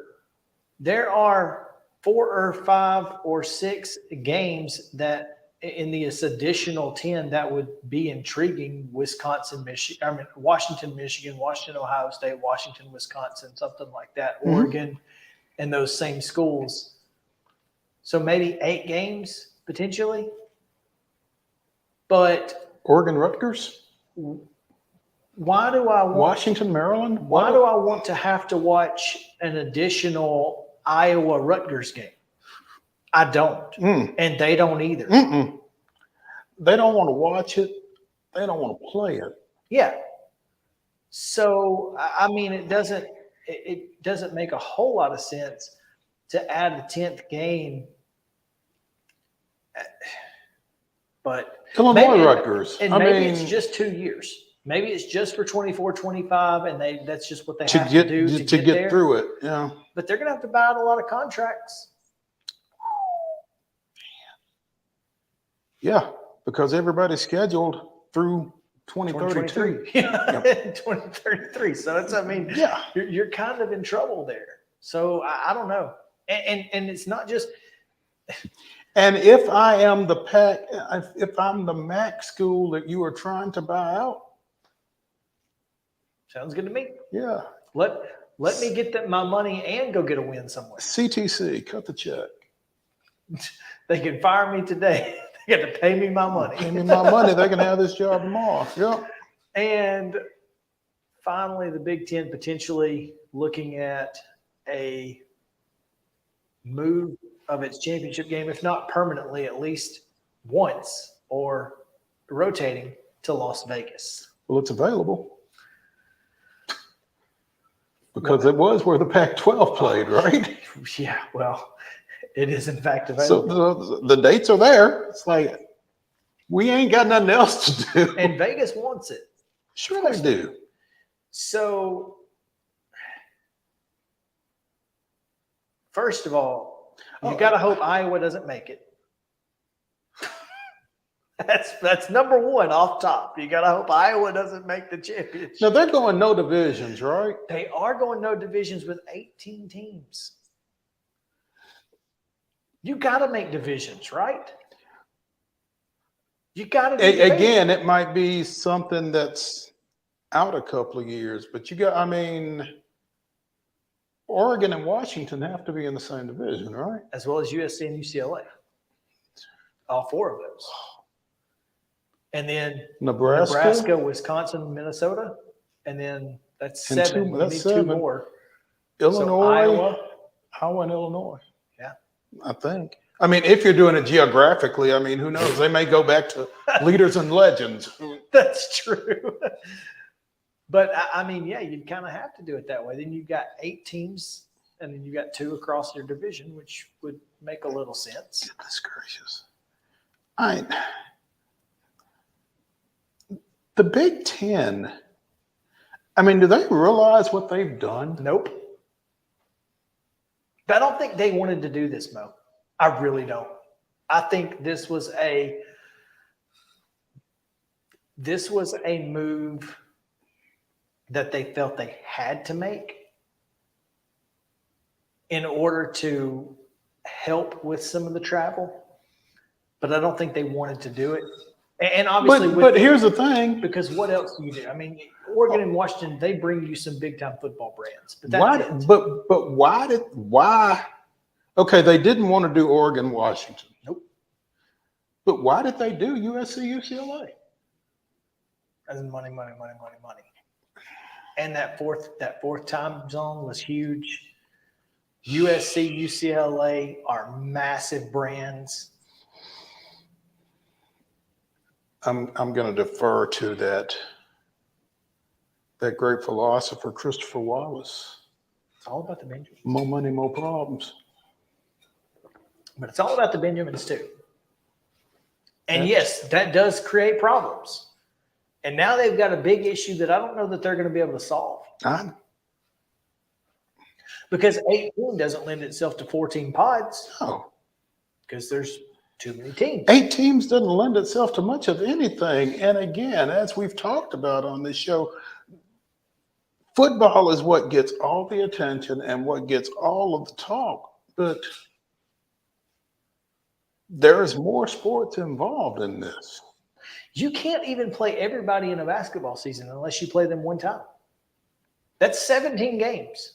there are 4 or 5 or 6 games that in this additional 10 that would be intriguing. Washington, Michigan, Washington, Ohio State, Washington, Wisconsin, something like that, Mm-hmm. Oregon, and those same schools. So maybe 8 games potentially. But Oregon, Rutgers? why do I want Washington, Maryland? Why do I want to have to watch an additional Iowa Rutgers game? I don't. And they don't either. Mm-mm. They don't want to watch it. They don't want to play it. Yeah. So, I mean, it doesn't make a whole lot of sense to add a 10th game. But Illinois, Rutgers. And maybe it's just 2 years. Maybe it's just for 24, 25, and that's just what they have to do to get there. Through it. Yeah. But they're going to have to buy out a lot of contracts. Yeah, because everybody's scheduled through 2033. Yeah, 2033. So it's, I mean, Yeah. you're kind of in trouble there. So I don't know. And it's not just. And if I am if I'm the MAC school that you are trying to buy out, Sounds good to me. yeah, Let me get my money and go get a win somewhere. CTC, cut the check. They can fire me today. They got to pay me my money. Pay me my money. They can have this job tomorrow. Yeah. And finally, the Big Ten potentially looking at a move of its championship game, if not permanently, at least once, or rotating to Las Vegas. Well, it's available. Because it was where the Pac-12 played, right? Yeah, well, it is in fact available. So the dates are there. It's like, we ain't got nothing else to do. And Vegas wants it. Sure they do. So, first of all, you got to hope Iowa doesn't make it. That's number one off top. You got to hope Iowa doesn't make the championship. Now, they're going no divisions, right? They are going no divisions with 18 teams. You got to make divisions, right? You got to. Again, it might be something that's out a couple of years, but you got, I mean, Oregon and Washington have to be in the same division, right? as well as USC and UCLA. All 4 of those. And then Nebraska, Wisconsin, Minnesota. And then that's And 7. two- We that's need 7. 2 more. Illinois, Iowa. and Illinois. Yeah. I think. I mean, if you're doing it geographically, I mean, who knows? They may go back to leaders and legends. That's true. But I mean, yeah, you kind of have to do it that way. Then you've got 8 teams, and then you got 2 across your division, which would make a little sense. Goodness gracious. The Big Ten, I mean, do they realize what they've done? Nope. But I don't think they wanted to do this, Mo. I really don't. I think this was a move that they felt they had to make in order to help with some of the travel. But I don't think they wanted to do it. And obviously, But here's the thing. because what else do you do? I mean, Oregon and Washington, they bring you some big time football brands. But that's Why? Why? Okay, they didn't want to do Oregon, Washington. Nope. But why did they do USC, UCLA? As money. And that fourth time zone was huge. USC, UCLA are massive brands. I'm going to defer to that great philosopher, Christopher Wallace. It's all about the Benjamins. More money, more problems. But it's all about the Benjamins too. And yes, that does create problems. And now they've got a big issue that I don't know that they're going to be able to solve. Because 18 doesn't lend itself to 14 pods. No. Because there's too many teams. 8 teams doesn't lend itself to much of anything. And again, as we've talked about on this show, football is what gets all the attention and what gets all of the talk. But there is more sports involved in this. You can't even play everybody in a basketball season unless you play them one time. That's 17 games.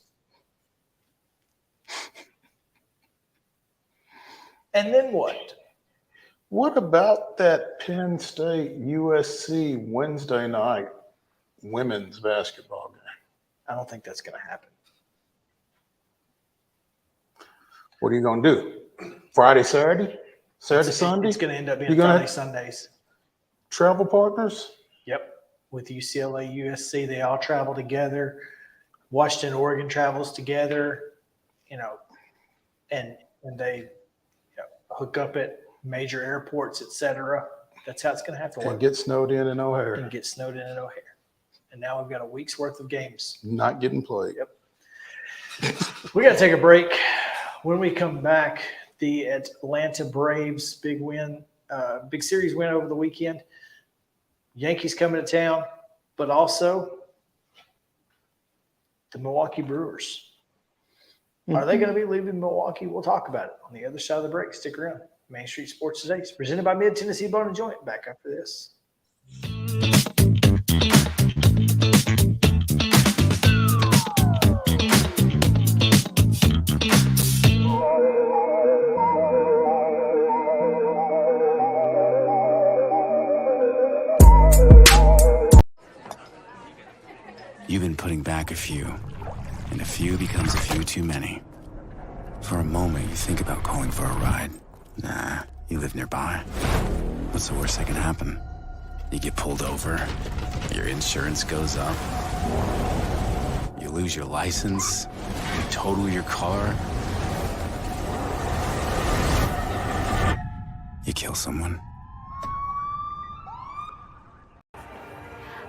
And then what? What about that Penn State USC Wednesday night women's basketball game? I don't think that's going to happen. What are you going to do? Friday, Saturday? Sunday? It's going to end up being You gonna- Friday, Sundays. Travel partners? Yep. With UCLA, USC, they all travel together. Washington, Oregon travels together, and they hook up at major airports, et cetera. That's how it's going to have to work. And get snowed in O'Hare. And get snowed in at O'Hare. And now we've got a week's worth of games. Not getting played. Yep. We got to take a break. When we come back, the Atlanta Braves big win, big series win over the weekend. Yankees coming to town, but also the Milwaukee Brewers. Are they going to be leaving Milwaukee? We'll talk about it on the other side of the break. Stick around. Main Street Sports Today is presented by Mid-Tennessee Bone & Joint. Back after this. You've been putting back a few, and a few becomes a few too many. For a moment, you think about calling for a ride. Nah, you live nearby. What's the worst that can happen? You get pulled over, your insurance goes up, you lose your license, you total your car, you kill someone.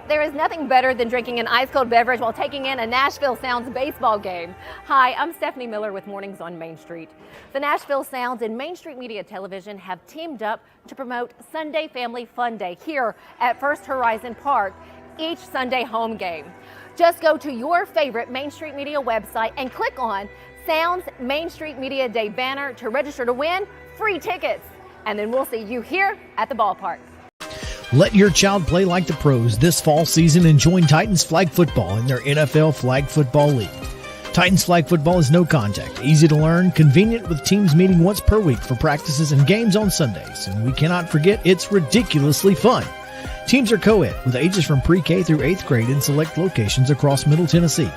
There is nothing better than drinking an ice-cold beverage while taking in a Nashville Sounds baseball game. Hi, I'm Stephanie Miller with Mornings on Main Street. The Nashville Sounds and Main Street Media Television have teamed up to promote Sunday Family Fun Day here at First Horizon Park, each Sunday home game. Just go to your favorite Main Street Media website and click on Sounds Main Street Media Day banner to register to win free tickets. And then we'll see you here at the ballpark. Let your child play like the pros this fall season and join Titans Flag Football in their NFL Flag Football League. Titans flag football is no contact, easy to learn, convenient with teams meeting once per week for practices and games on Sundays. And we cannot forget it's ridiculously fun. Teams are co-ed with ages from pre-K through 8th grade in select locations across Middle Tennessee.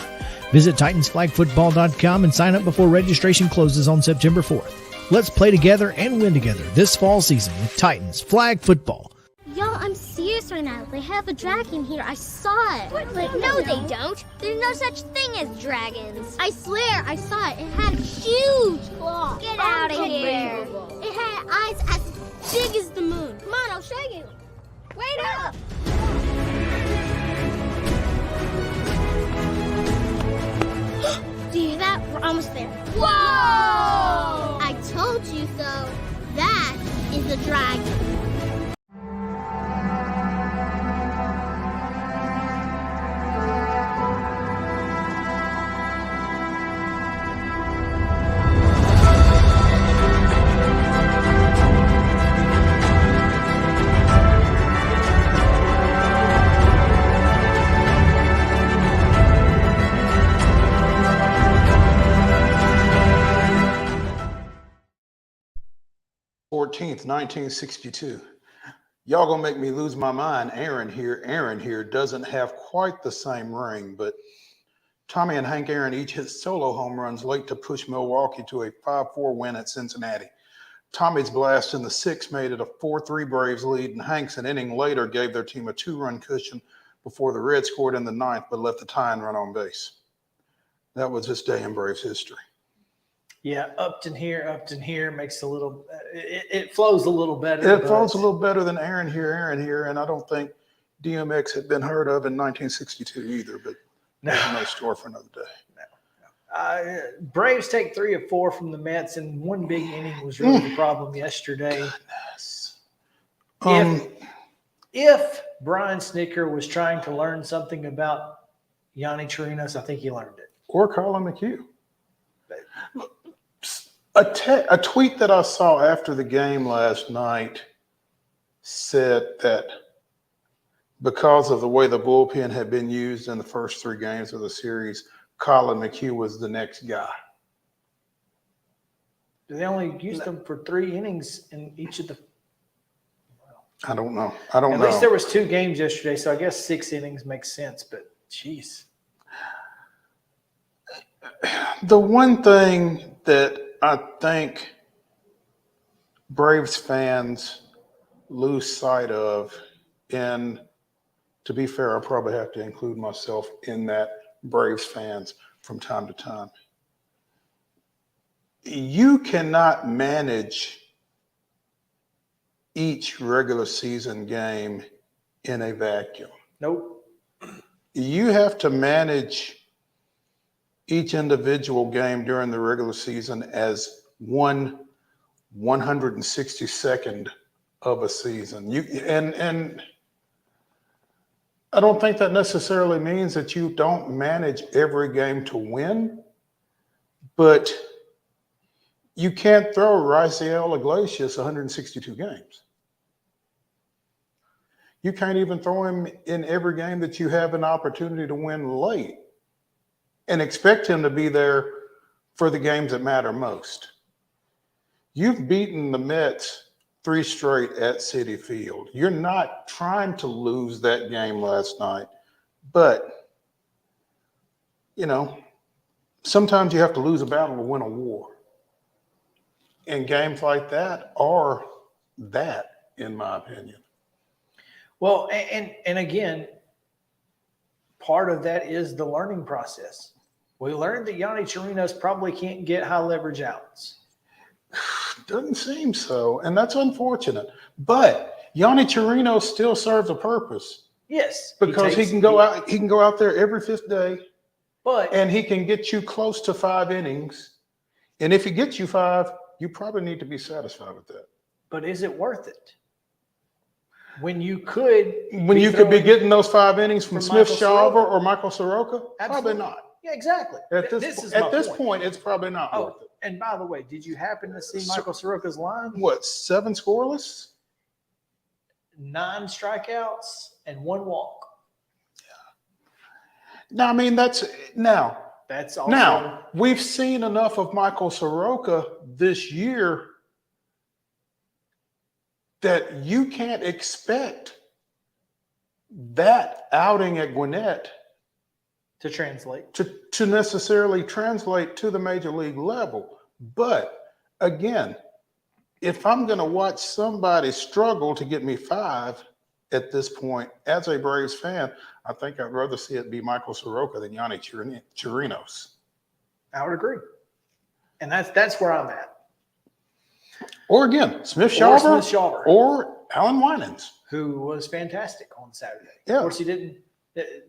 Visit TitansFlagFootball.com and sign up before registration closes on September 4th. Let's play together and win together this fall season with Titans Flag Football. Y'all, I'm serious right now. They have a dragon here. I saw it. But no, they don't. There's no such thing as dragons. I swear, I saw it. It had huge claws. Get out of here. It had eyes as big as the moon. Come on, I'll show you. Wait up. Do you hear that? We're almost there. Whoa! I told you so. That is a dragon. '14th, 1962. Y'all gonna make me lose my mind. Aaron here doesn't have quite the same ring, but Tommy and Hank Aaron each hit solo home runs late to push Milwaukee to a 5-4 win at Cincinnati. Tommy's blast in the 6th made it a 4-3 Braves lead, and Hank's an inning later gave their team a 2-run cushion before the Reds scored in the 9th, but left the tying run on base. That was this day in Braves history. Yeah, Upton here makes a little. It flows a little better. It flows a little better than Aaron here, and I don't think DMX had been heard of in 1962 either. But that's another story for another day. Braves take 3 of 4 from the Mets, and one big inning was really the problem yesterday. Goodness. If Brian Snicker was trying to learn something about Yanni Chirinos, I think he learned it. Or Colin McHugh. A tweet that I saw after the game last night said that because of the way the bullpen had been used in the first 3 games of the series, Colin McHugh was the next guy. They only used them for 3 innings in each of the. I don't know. At least there was 2 games yesterday, so I guess 6 innings makes sense. But geez, the one thing that I think Braves fans lose sight of, and to be fair, I probably have to include myself in that, Braves fans from time to time. You cannot manage each regular season game in a vacuum. Nope. You have to manage each individual game during the regular season as one 162nd of a season. And I don't think that necessarily means that you don't manage every game to win, but you can't throw Raisel Iglesias 162 games. You can't even throw him in every game that you have an opportunity to win late and expect him to be there for the games that matter most. You've beaten the Mets 3 straight at Citi Field. You're not trying to lose that game last night, but, sometimes you have to lose a battle to win a war. And games like that are that, in my opinion. Well, and again, part of that is the learning process. We learned that Yanni Chirinos probably can't get high leverage outs. Doesn't seem so, and that's unfortunate. But Yanni Chirinos still serves a purpose. Yes, because he can go out. He can go out there every 5th day, and he can get you close to 5 innings. And if he gets you 5, you probably need to be satisfied with that. But is it worth it? When you could be getting those 5 innings from Smith Shawver or Michael Soroka? Absolutely. Probably not. Yeah, exactly. At this point, it's probably not worth it. And by the way, did you happen to see Michael Soroka's line? What, 7 scoreless? 9 strikeouts and 1 walk. Yeah. No, I mean, that's That's also Now, we've seen enough of Michael Soroka this year that you can't expect that outing at Gwinnett to translate. to necessarily translate to the major league level. But again, if I'm going to watch somebody struggle to get me 5 at this point as a Braves fan, I think I'd rather see it be Michael Soroka than Yanni Chirinos. I would agree. And that's where I'm at. Or again, Smith-Shawver or Alan Winans, who was fantastic on Saturday. Yeah. Of course, he didn't,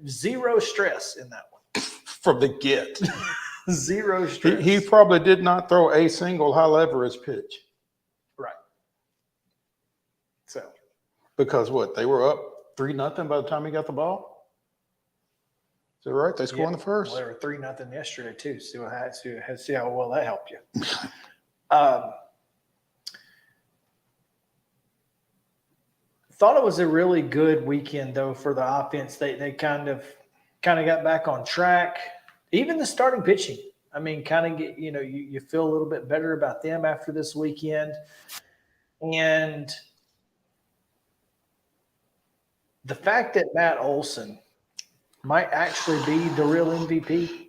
zero stress in that one. from the get. Zero stress. He probably did not throw a single high leverage pitch. Right. So. Because what? They were up 3-0 by the time he got the ball? Is that right? They scored in the first? Well, they were 3-0 yesterday, too. See how well that helped you. Thought it was a really good weekend, though, for the offense. They kind of got back on track. Even the starting pitching. I mean, kind of get, you feel a little bit better about them after this weekend. And the fact that Matt Olson might actually be the real MVP.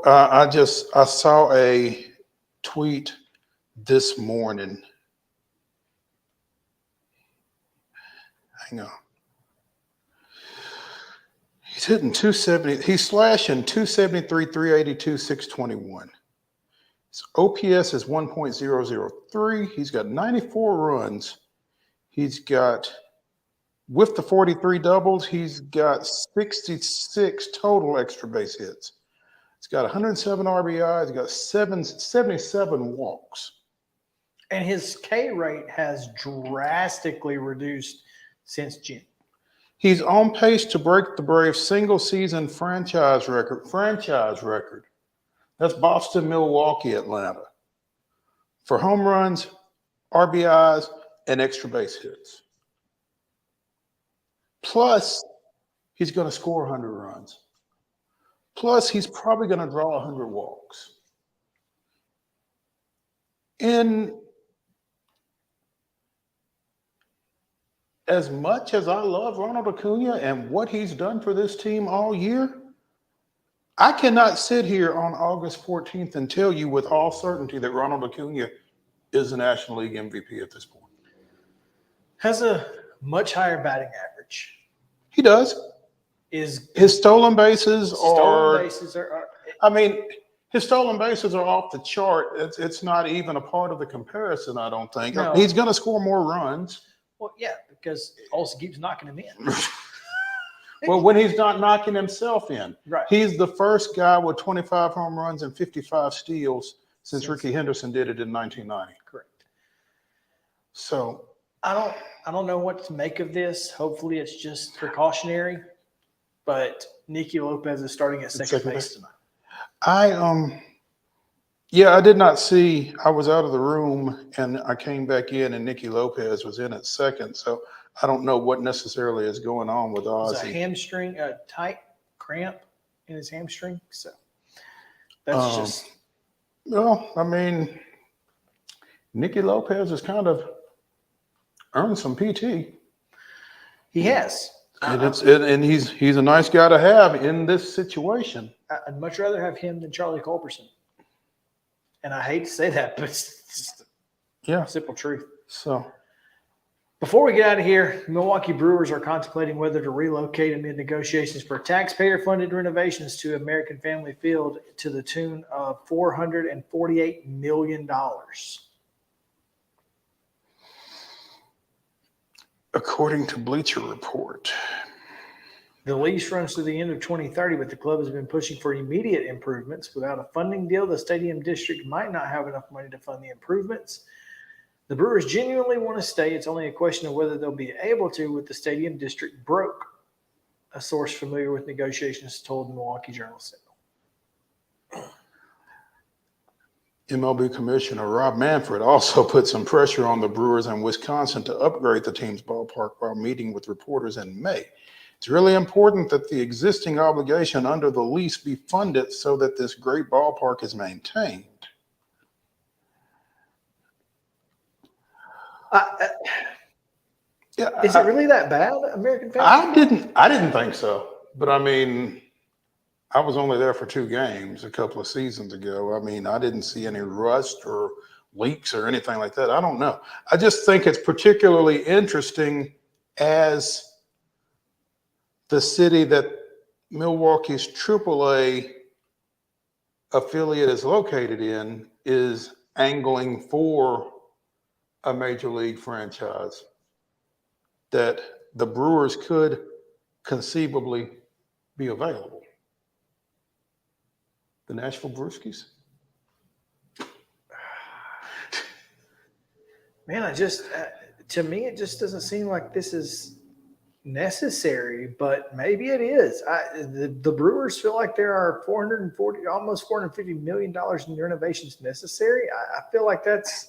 I saw a tweet this morning. Hang on. He's hitting 270. He's slashing 273, 382, 621. His OPS is 1.003. He's got 94 runs. He's got, with the 43 doubles, he's got 66 total extra base hits. He's got 107 RBIs. He's got 77 walks. And his K rate has drastically reduced since June. He's on pace to break the Braves' single-season franchise record. That's Boston, Milwaukee, Atlanta. For home runs, RBIs, and extra base hits. Plus, he's going to score 100 runs. Plus, he's probably going to draw 100 walks. As much as I love Ronald Acuna and what he's done for this team all year, I cannot sit here on August 14th and tell you with all certainty that Ronald Acuna is a National League MVP at this point. Has a much higher batting average. He does. His stolen bases are his stolen bases are off the chart. It's not even a part of the comparison, I don't think. No. He's going to score more runs. Well, yeah, because Olsen keeps knocking him in. Well, when he's not knocking himself in. Right. He's the first guy with 25 home runs and 55 steals since Ricky Henderson did it in 1990. Correct. So I don't know what to make of this. Hopefully it's just precautionary. But Nicky Lopez is starting at second base tonight. I did not see. I was out of the room and I came back in and Nicky Lopez was in at second. So I don't know what necessarily is going on with Ozzy. It's a hamstring, a tight cramp in his hamstring. So that's just. Well, I mean, Nicky Lopez has kind of earned some PT. He has. And he's a nice guy to have in this situation. I'd much rather have him than Charlie Culberson. And I hate to say that, but it's just simple truth. So before we get out of here, Milwaukee Brewers are contemplating whether to relocate amid negotiations for taxpayer-funded renovations to American Family Field to the tune of $448 million. According to Bleacher Report. The lease runs to the end of 2030, but the club has been pushing for immediate improvements. Without a funding deal, the stadium district might not have enough money to fund the improvements. The Brewers genuinely want to stay. It's only a question of whether they'll be able to with the stadium district broke, a source familiar with negotiations told the Milwaukee Journal-Sentinel. MLB Commissioner Rob Manfred also put some pressure on the Brewers and Wisconsin to upgrade the team's ballpark while meeting with reporters in May. It's really important that the existing obligation under the lease be funded so that this great ballpark is maintained. Yeah, is it really that bad, American fans? I didn't think so, but I mean, I was only there for 2 games a couple of seasons ago. I mean, I didn't see any rust or leaks or anything like that. I don't know. I just think it's particularly interesting as the city that Milwaukee's AAA affiliate is located in is angling for a major league franchise, that the Brewers could conceivably be available. The Nashville Brewskis? Man, to me, it just doesn't seem like this is necessary, but maybe it is. The Brewers feel like there are almost $450 million in renovations necessary. I feel like that's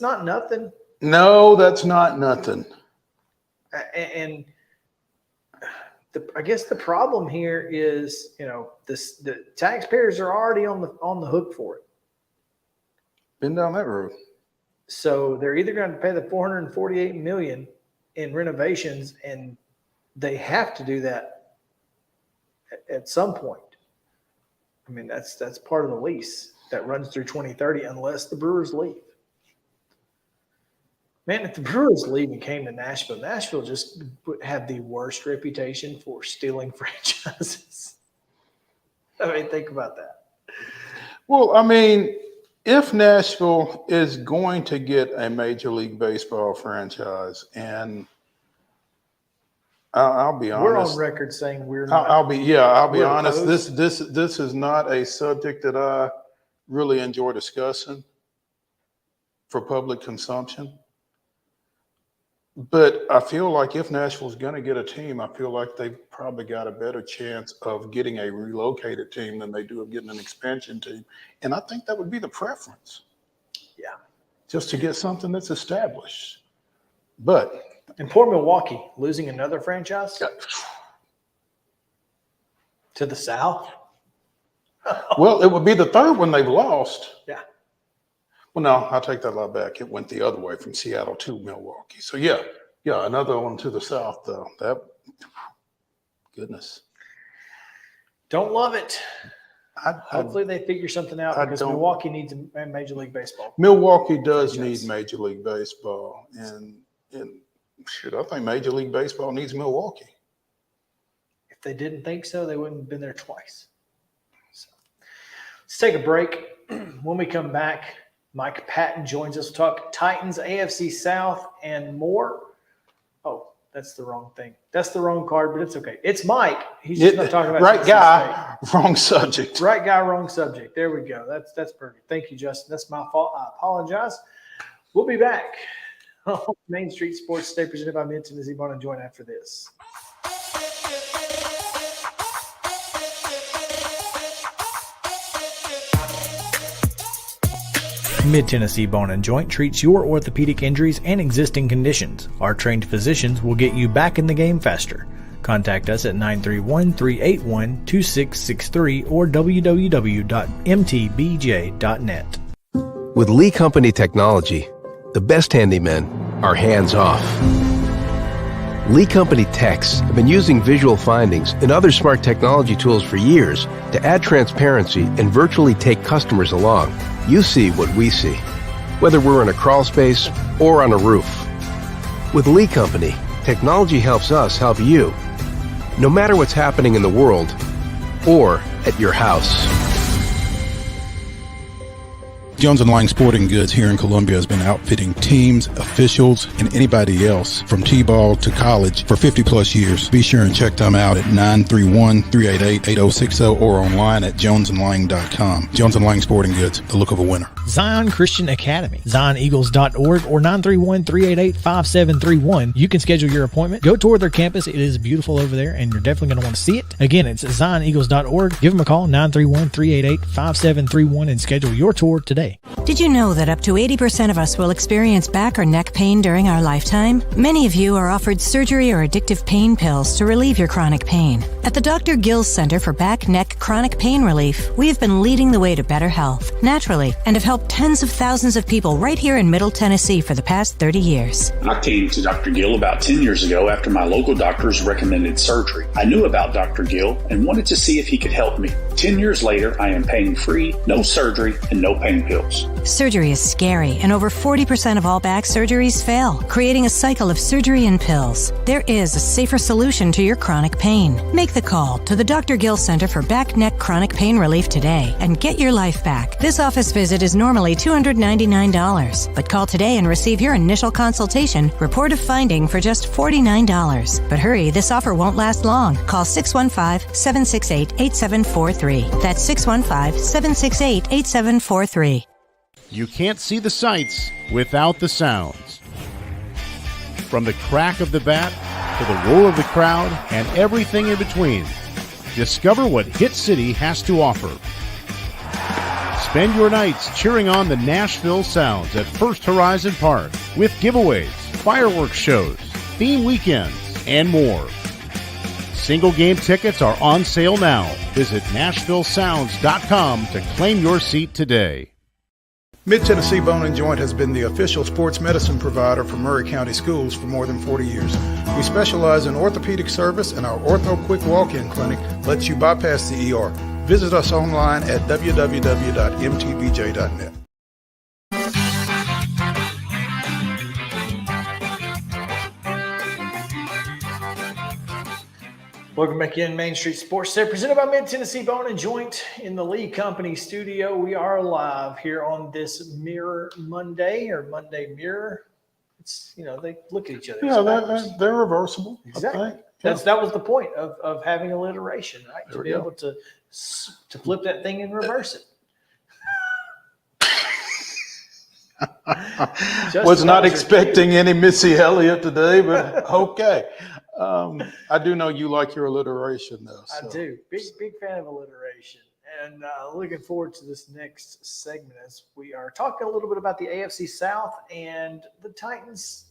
not nothing. No, that's not nothing. And I guess the problem here is, the taxpayers are already on the hook for it. Been down that road. So they're either going to pay the $448 million in renovations, and they have to do that at some point. I mean, that's part of the lease that runs through 2030 unless the Brewers leave. Man, if the Brewers leave and came to Nashville just would have the worst reputation for stealing franchises. I mean, think about that. Well, I mean, if Nashville is going to get a Major League Baseball franchise, and I'll be honest, we're on record saying we're not. I'll be honest. This is not a subject that I really enjoy discussing for public consumption. But I feel like if Nashville's going to get a team, I feel like they've probably got a better chance of getting a relocated team than they do of getting an expansion team. And I think that would be the preference. Yeah. Just to get something that's established. But. And poor Milwaukee, losing another franchise to the South. Well, it would be the third one they've lost. Yeah. Well, no, I'll take that a lot back. It went the other way from Seattle to Milwaukee. So, yeah, another one to the south, though. Goodness. Don't love it. Hopefully they figure something out because Milwaukee needs a Major League Baseball. Milwaukee does need Major League Baseball. And shit, I think Major League Baseball needs Milwaukee. If they didn't think so, they wouldn't have been there twice. So, let's take a break. When we come back, Mike Patton joins us to talk Titans, AFC South, and more. Oh, that's the wrong thing. That's the wrong card, but it's okay. It's Mike. He's just not talking about right guy, wrong subject. Right guy, wrong subject. There we go. That's perfect. Thank you, Justin. That's my fault. I apologize. We'll be back on Main Street Sports Today, presented by Mid-Tennessee Bar and Joint after this. Mid-Tennessee Bone & Joint treats your orthopedic injuries and existing conditions. Our trained physicians will get you back in the game faster. Contact us at 931-381-2663 or www.mtbj.net. With Lee Company technology, the best handymen are hands-off. Lee Company techs have been using visual findings and other smart technology tools for years to add transparency and virtually take customers along. You see what we see, whether we're in a crawl space or on a roof. With Lee Company, technology helps us help you, no matter what's happening in the world or at your house. Jones & Lang Sporting Goods here in Columbia has been outfitting teams, officials, and anybody else from T-ball to college for 50-plus years. Be sure and check them out at 931-388-8060 or online at jonesandlang.com. Jones & Lang Sporting Goods, the look of a winner. Zion Christian Academy, ZionEagles.org, or 931-388-5731. You can schedule your appointment. Go tour their campus. It is beautiful over there, and you're definitely going to want to see it. Again, it's ZionEagles.org. Give them a call, 931-388-5731, and schedule your tour today. Did you know that up to 80% of us will experience back or neck pain during our lifetime? Many of you are offered surgery or addictive pain pills to relieve your chronic pain. At the Dr. Gill's Center for Back, Neck, Chronic Pain Relief, we have been leading the way to better health, naturally, and have helped tens of thousands of people right here in Middle Tennessee for the past 30 years. I came to Dr. Gill about 10 years ago after my local doctors recommended surgery. I knew about Dr. Gill and wanted to see if he could help me. 10 years later, I am pain-free, no surgery, and no pain pills. Surgery is scary, and over 40% of all back surgeries fail, creating a cycle of surgery and pills. There is a safer solution to your chronic pain. Make the call to the Dr. Gill Center for Back, Neck, Chronic Pain Relief today and get your life back. This office visit is normally $299, but call today and receive your initial consultation, report of finding for just $49. But hurry, this offer won't last long. Call 615-768-8743. That's 615-768-8743. You can't see the sights without the sounds. From the crack of the bat to the roar of the crowd and everything in between, discover what Hit City has to offer. Spend your nights cheering on the Nashville Sounds at First Horizon Park with giveaways, fireworks shows, theme weekends, and more. Single game tickets are on sale now. Visit NashvilleSounds.com to claim your seat today. Mid-Tennessee Bone and Joint has been the official sports medicine provider for Murray County Schools for more than 40 years. We specialize in orthopedic service, and our Ortho Quick Walk-In Clinic lets you bypass the ER. Visit us online at www.mtbj.net. Welcome back in Main Street Sports Center, presented by Mid-Tennessee Bone and Joint in the Lee Company studio. We are live here on this Mirror Monday, or Monday Mirror. It's, they look at each other. Yeah, they're reversible. Exactly. I think. Yeah. That was the point of having alliteration, right? To be able to flip that thing and reverse it. Was not expecting any Missy Elliott today, but okay. I do know you like your alliteration, though. So. I do. Big fan of alliteration. And looking forward to this next segment as we are talking a little bit about the AFC South and the Titans,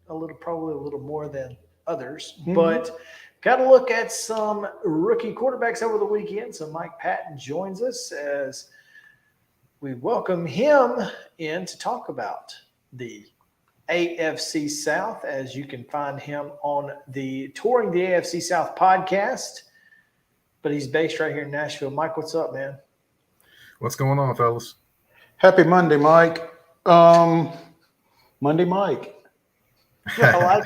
probably a little more than others. Mm-hmm. But got to look at some rookie quarterbacks over the weekend. So Mike Patton joins us as we welcome him in to talk about the AFC South, as you can find him on the Touring the AFC South podcast, but he's based right here in Nashville. Mike, what's up, man? What's going on, fellas? Happy Monday, Mike. Monday, Mike. Yeah, I like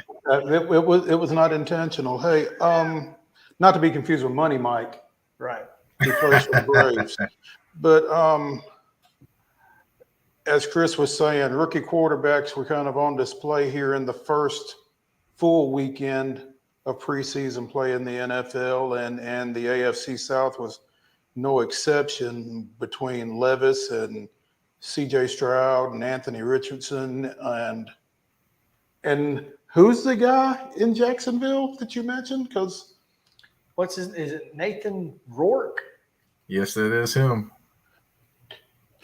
it. It was not intentional. Hey, not to be confused with Money Mike. Right. He plays for the Braves. But as Chris was saying, rookie quarterbacks were kind of on display here in the first full weekend of preseason play in the NFL, and the AFC South was no exception between Levis and C.J. Stroud and Anthony Richardson and who's the guy in Jacksonville that you mentioned? Because is it Nathan Rourke? Yes, that is him.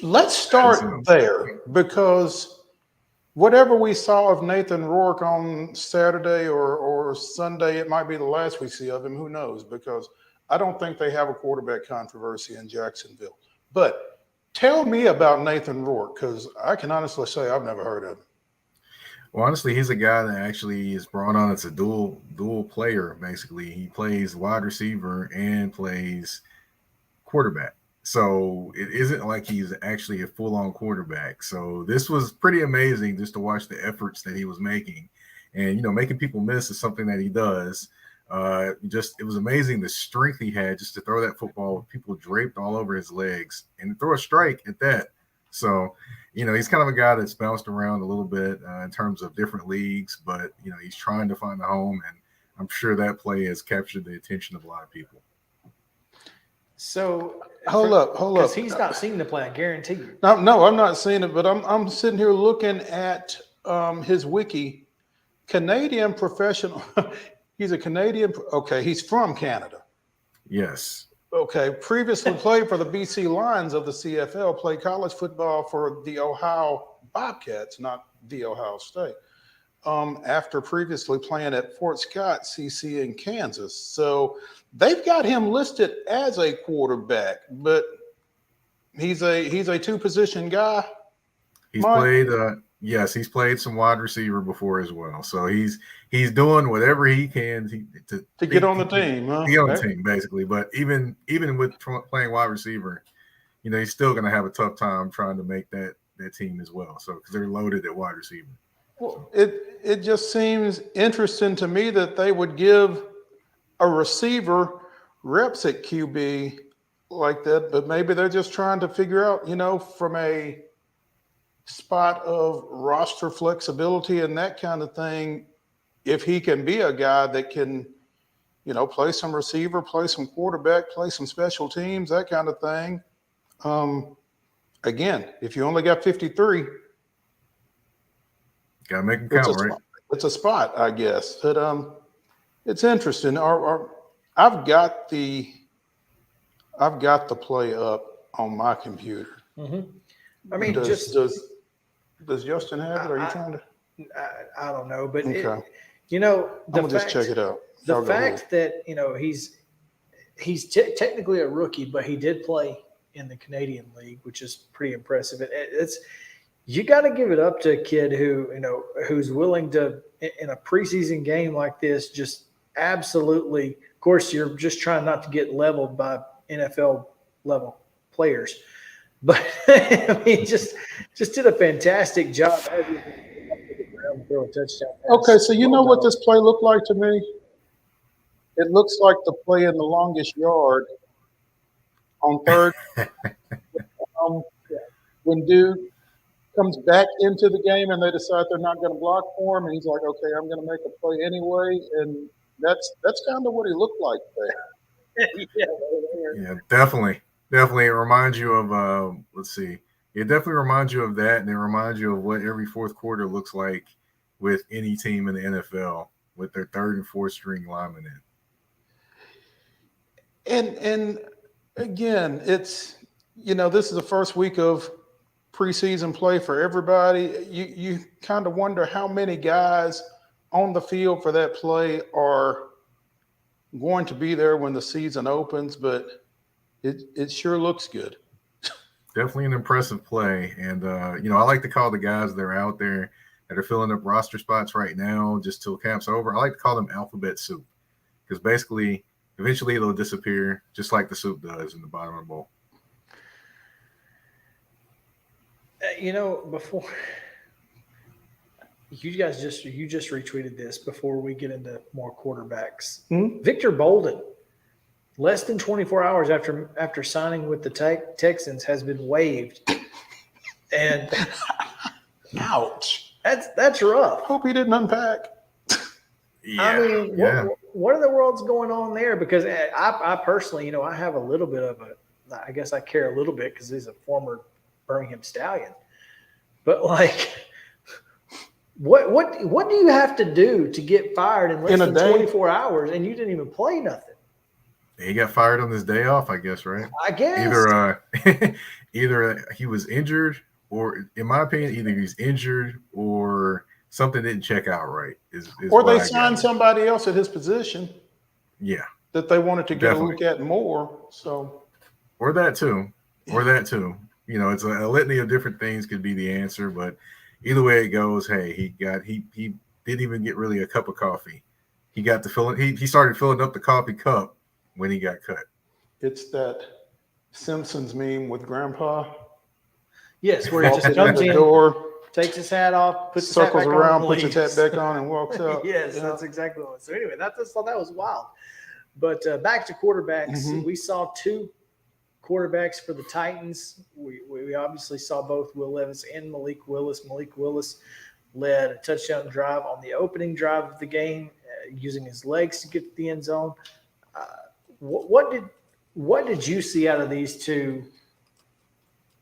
Let's start there, because whatever we saw of Nathan Rourke on Saturday or Sunday, it might be the last we see of him. Who knows? Because I don't think they have a quarterback controversy in Jacksonville. But tell me about Nathan Rourke, because I can honestly say I've never heard of him. Well, honestly, he's a guy that actually is brought on as a dual player, basically. He plays wide receiver and plays quarterback. So it isn't like he's actually a full-on quarterback. So this was pretty amazing just to watch the efforts that he was making. And, making people miss is something that he does. It was amazing the strength he had just to throw that football with people draped all over his legs and throw a strike at that. So, he's kind of a guy that's bounced around a little bit in terms of different leagues, but, he's trying to find a home, and I'm sure that play has captured the attention of a lot of people. So Hold up. Because he's not seen the play, I guarantee you. No, I'm not seeing it, but I'm sitting here looking at his wiki. Canadian professional. He's a Canadian. Okay, he's from Canada. Yes. Okay, previously played for the BC Lions of the CFL, played college football for the Ohio Bobcats, not the Ohio State, after previously playing at Fort Scott, CC in Kansas. So they've got him listed as a quarterback, but he's a two-position guy. He's played he's played some wide receiver before as well. So he's doing whatever he can to get on the team, huh? Get on the team, basically. But even with playing wide receiver, he's still going to have a tough time trying to make that team as well. So because they're loaded at wide receiver. Well, it just seems interesting to me that they would give a receiver reps at QB like that, but maybe they're just trying to figure out, from a spot of roster flexibility and that kind of thing, if he can be a guy that can, play some receiver, play some quarterback, play some special teams, that kind of thing. Again, if you only got 53, gotta make them count, right? It's a spot, I guess. But it's interesting. I've got the play up on my computer. Mm-hmm. I mean, does Justin have it? Are you trying to? I don't know, but okay. I'm gonna just check it out. The fact that he's technically a rookie, but he did play in the Canadian League, which is pretty impressive. You got to give it up to a kid who's willing to, in a preseason game like this, just absolutely. Of course, you're just trying not to get leveled by NFL level players, but I mean, just did a fantastic job. Throw a touchdown pass. Okay, so you know what this play looked like to me? It looks like the play in the longest yard on third. When Duke comes back into the game and they decide they're not going to block for him, and he's like, okay, I'm going to make a play anyway. And that's kind of what he looked like there. Yeah, definitely. It reminds you of, let's see. It definitely reminds you of that, and it reminds you of what every fourth quarter looks like with any team in the NFL with their third and fourth string linemen in. And again, it's, this is the first week of preseason play for everybody. You kind of wonder how many guys on the field for that play are going to be there when the season opens, but it sure looks good. Definitely an impressive play. And, I like to call the guys that are out there that are filling up roster spots right now just till camp's over. I like to call them alphabet soup because basically eventually it'll disappear just like the soup does in the bottom of the bowl. Before you just retweeted this before we get into more quarterbacks. Mm-hmm. Victor Bolden, less than 24 hours after signing with the Texans, has been waived. And ouch. That's rough. Hope he didn't unpack. Yeah, I mean, what in the world's going on there? Because I personally, I have a little bit of I guess I care a little bit because he's a former Birmingham Stallion. But what do you have to do to get fired in less than 24 hours and you didn't even play nothing? He got fired on his day off, I guess, right? I guess. Either he was injured, or in my opinion, either he's injured or something didn't check out right. Or they signed somebody else at his position. Yeah. That they wanted to get a look at more. So. Or that too. It's a litany of different things could be the answer, but either way it goes, hey, he didn't even get really a cup of coffee. He got to fill it. He started filling up the coffee cup when he got cut. It's that Simpsons meme with Grandpa. Yes, where he just jumps in, takes his hat off, puts circles his hat back around, on, puts his hat back on, and walks out. Yes, that's exactly what. So anyway, I thought that was wild. But back to quarterbacks, we saw two quarterbacks for the Titans. We obviously saw both Will Levis and Malik Willis. Malik Willis led a touchdown drive on the opening drive of the game, using his legs to get to the end zone. What What did you see out of these two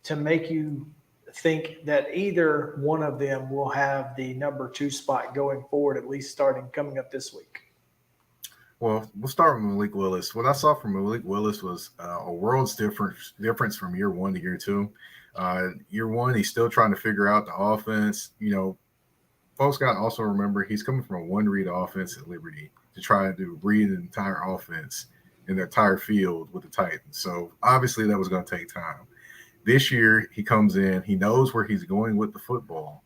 to make you think that either one of them will have the number 2 spot going forward, at least starting coming up this week? Well, we'll start with Malik Willis. What I saw from Malik Willis was a world's difference from year 1 to year 2. Year 1, he's still trying to figure out the offense. Folks got to also remember he's coming from a one-read offense at Liberty to try to read an entire offense in the entire field with the Titans. So obviously that was going to take time. This year he comes in, he knows where he's going with the football.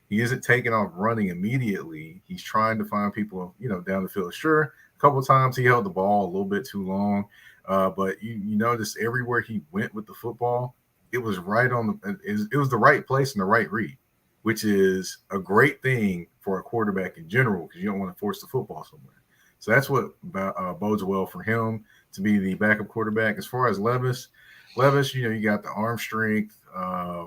He isn't taking off running immediately. He's trying to find people, down the field. Sure, a couple of times he held the ball a little bit too long, but you notice everywhere he went with the football, it was right on it was the right place and the right read, which is a great thing for a quarterback in general because you don't want to force the football somewhere. So that's what bodes well for him to be the backup quarterback. As far as Levis, you got the arm strength. A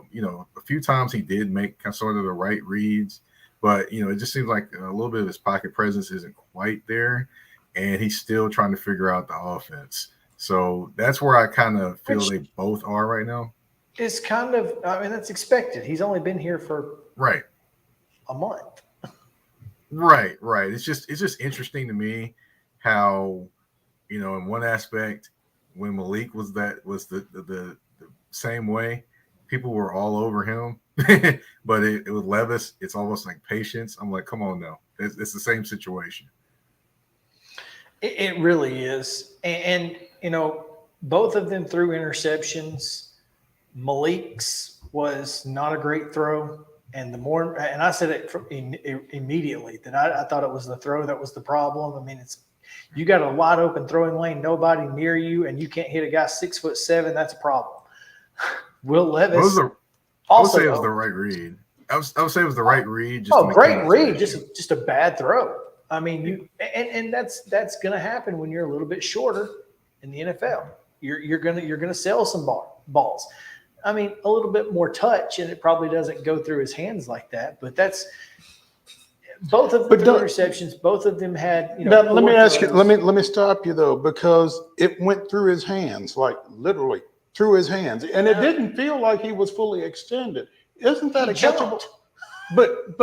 few times he did make sort of the right reads, but it just seems like a little bit of his pocket presence isn't quite there, and he's still trying to figure out the offense. So that's where I kind of feel they both are right now. It's kind of, that's expected. He's only been here for a month. Right. It's just interesting to me how, in one aspect, when Malik was the same way, people were all over him. But it with Levis, it's almost like patience. I'm like, come on now. It's the same situation. It really is. And both of them threw interceptions. Malik's was not a great throw. And I said it immediately that I thought it was the throw that was the problem. You got a wide open throwing lane, nobody near you, and you can't hit a guy 6'7". That's a problem. Will Levis I would say it was the right read. I would say it was the right read. Great read, just a bad throw. And that's going to happen when you're a little bit shorter in the NFL. You're gonna sell some balls. A little bit more touch, and it probably doesn't go through his hands like that. But that's both of the interceptions. Both of them had. Now, let me ask you. Let me stop you though, because it went through his hands, like literally through his hands, and it didn't feel like he was fully extended. Isn't that a catchable? But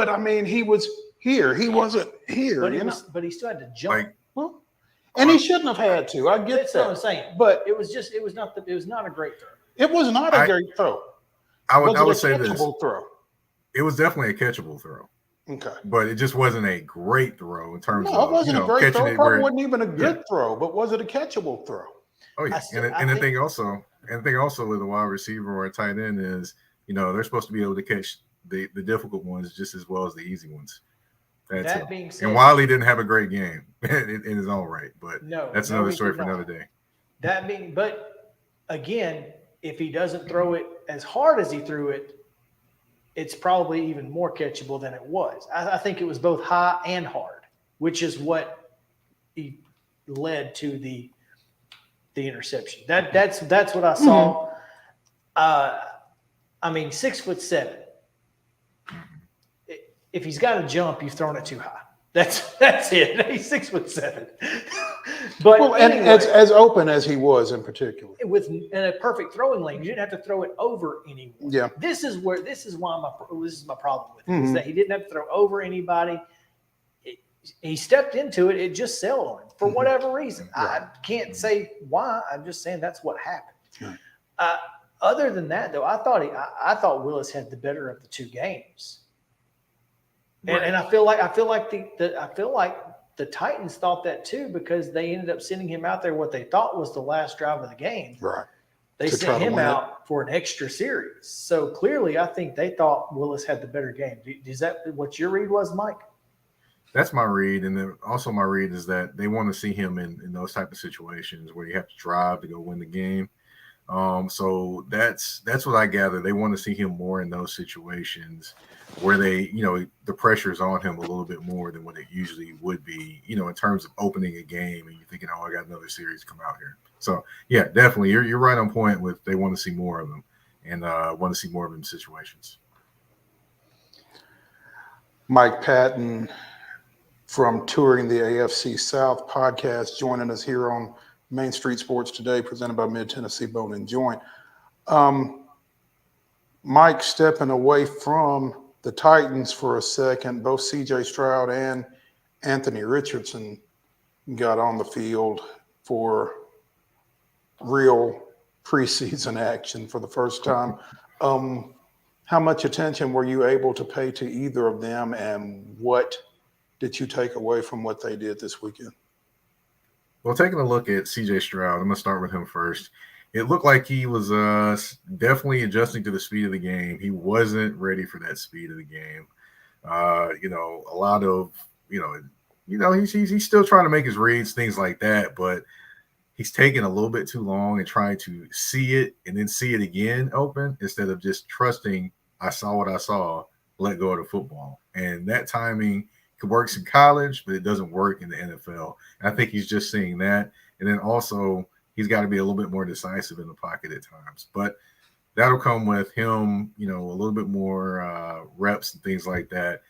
he was here. He wasn't here. But he still had to jump. And he shouldn't have had to. I get That's that. what I'm saying. But it was not a great throw. It was not a great throw. I would say this. Throw? It was definitely a catchable throw. Okay. But it just wasn't a great throw in terms of it wasn't a great throw. It probably wasn't even a good throw, but was it a catchable throw? Oh yeah. And the thing also with a wide receiver or a tight end is, they're supposed to be able to catch the difficult ones just as well as the easy ones. That being said, and Wiley didn't have a great game in his own right, but that's another story for another day. But again, if he doesn't throw it as hard as he threw it, it's probably even more catchable than it was. I think it was both high and hard, which is what he led to the interception. That's what I saw. 6'7". If he's got to jump, you've thrown it too high. That's it. He's 6'7". But anyway, as open as he was in particular, in a perfect throwing lane, you didn't have to throw it over anyone. Yeah. This is my problem with it, is that he didn't have to throw over anybody. He stepped into it. It just sailed on him for whatever reason. Right. I can't say why. I'm just saying that's what happened. Right. Other than that, though, I thought Willis had the better of the two games. Right. And I feel like the Titans thought that too, because they ended up sending him out there what they thought was the last drive of the game. Right. They sent him out for an extra series. So clearly, I think they thought Willis had the better game. Is that what your read was, Mike? That's my read. And then also my read is that they want to see him in those type of situations where you have to drive to go win the game. So that's what I gather. They want to see him more in those situations where the pressure is on him a little bit more than what it usually would be, in terms of opening a game and you're thinking, I got another series to come out here. So yeah, definitely. You're right on point with, they want to see more of him and want to see more of him in situations. Mike Patton from Touring the AFC South podcast joining us here on Main Street Sports Today, presented by Mid-Tennessee Bone and Joint. Mike, stepping away from the Titans for a second, both C.J. Stroud and Anthony Richardson got on the field for real preseason action for the first time. How much attention were you able to pay to either of them, and what did you take away from what they did this weekend? Well, taking a look at C.J. Stroud, I'm going to start with him first. It looked like he was definitely adjusting to the speed of the game. He wasn't ready for that speed of the game. A lot of, he's still trying to make his reads, things like that, but he's taking a little bit too long and trying to see it and then see it again open instead of just trusting, I saw what I saw, let go of the football. And that timing works in college, but it doesn't work in the NFL. And I think he's just seeing that. And then also he's got to be a little bit more decisive in the pocket at times. But that'll come with him, a little bit more reps and things like that,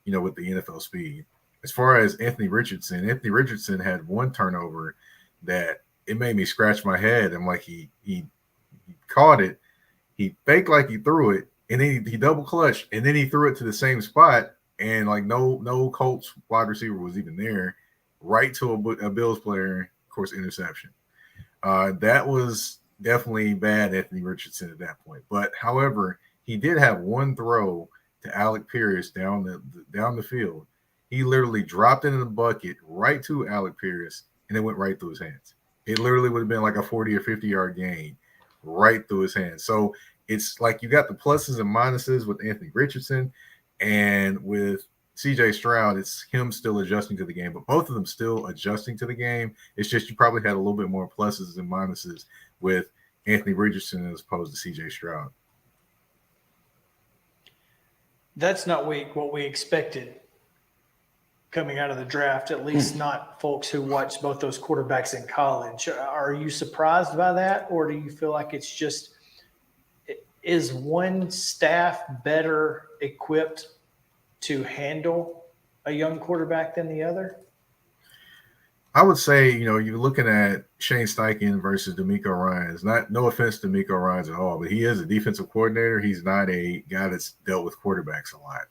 with the NFL speed. As far as Anthony Richardson had one turnover that it made me scratch my head. I'm like, he caught it, he faked like he threw it, and then he double clutched, and then he threw it to the same spot, and like no Colts wide receiver was even there, right to a Bills player, of course, interception. That was definitely bad, Anthony Richardson at that point. But however, he did have one throw to Alec Pierce down the field. He literally dropped it in the bucket right to Alec Pierce, and it went right through his hands. It literally would have been like a 40 or 50-yard gain right through his hands. So it's like you got the pluses and minuses with Anthony Richardson, and with C.J. Stroud, it's him still adjusting to the game, but both of them still adjusting to the game. It's just you probably had a little bit more pluses and minuses with Anthony Richardson as opposed to C.J. Stroud. That's not what we expected coming out of the draft, at least not folks who watched both those quarterbacks in college. Are you surprised by that, or do you feel like it's just, is one staff better equipped to handle a young quarterback than the other? I would say, you're looking at Shane Steichen versus DeMeco Ryans. No offense to DeMeco Ryans at all, but he is a defensive coordinator. He's not a guy that's dealt with quarterbacks a lot.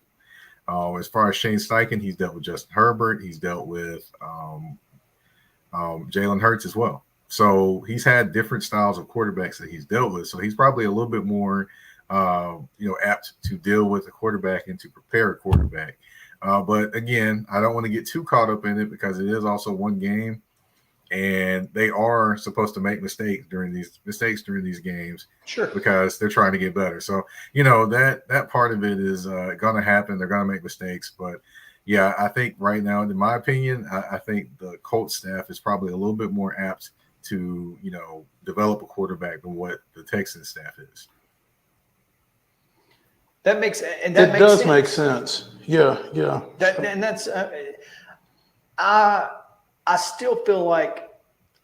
As far as Shane Steichen, he's dealt with Justin Herbert. He's dealt with Jalen Hurts as well. So he's had different styles of quarterbacks that he's dealt with. So he's probably a little bit more, apt to deal with a quarterback and to prepare a quarterback. But again, I don't want to get too caught up in it because it is also one game, and they are supposed to make mistakes during these games. Sure. Because they're trying to get better. So, that part of it is going to happen. They're going to make mistakes. But, yeah, I think right now, in my opinion, I think the Colts staff is probably a little bit more apt to, develop a quarterback than what the Texans staff is. That makes sense. Make sense. Yeah. That's I still feel like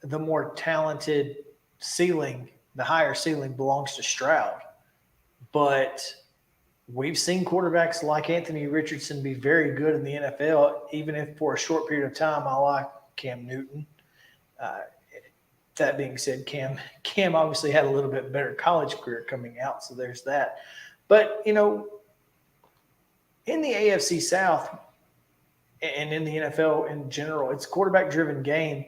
the more talented ceiling, the higher ceiling belongs to Stroud. But we've seen quarterbacks like Anthony Richardson be very good in the NFL, even if for a short period of time. I like Cam Newton. That being said, Cam obviously had a little bit better college career coming out, so there's that. But, in the AFC South and in the NFL in general, it's a quarterback-driven game.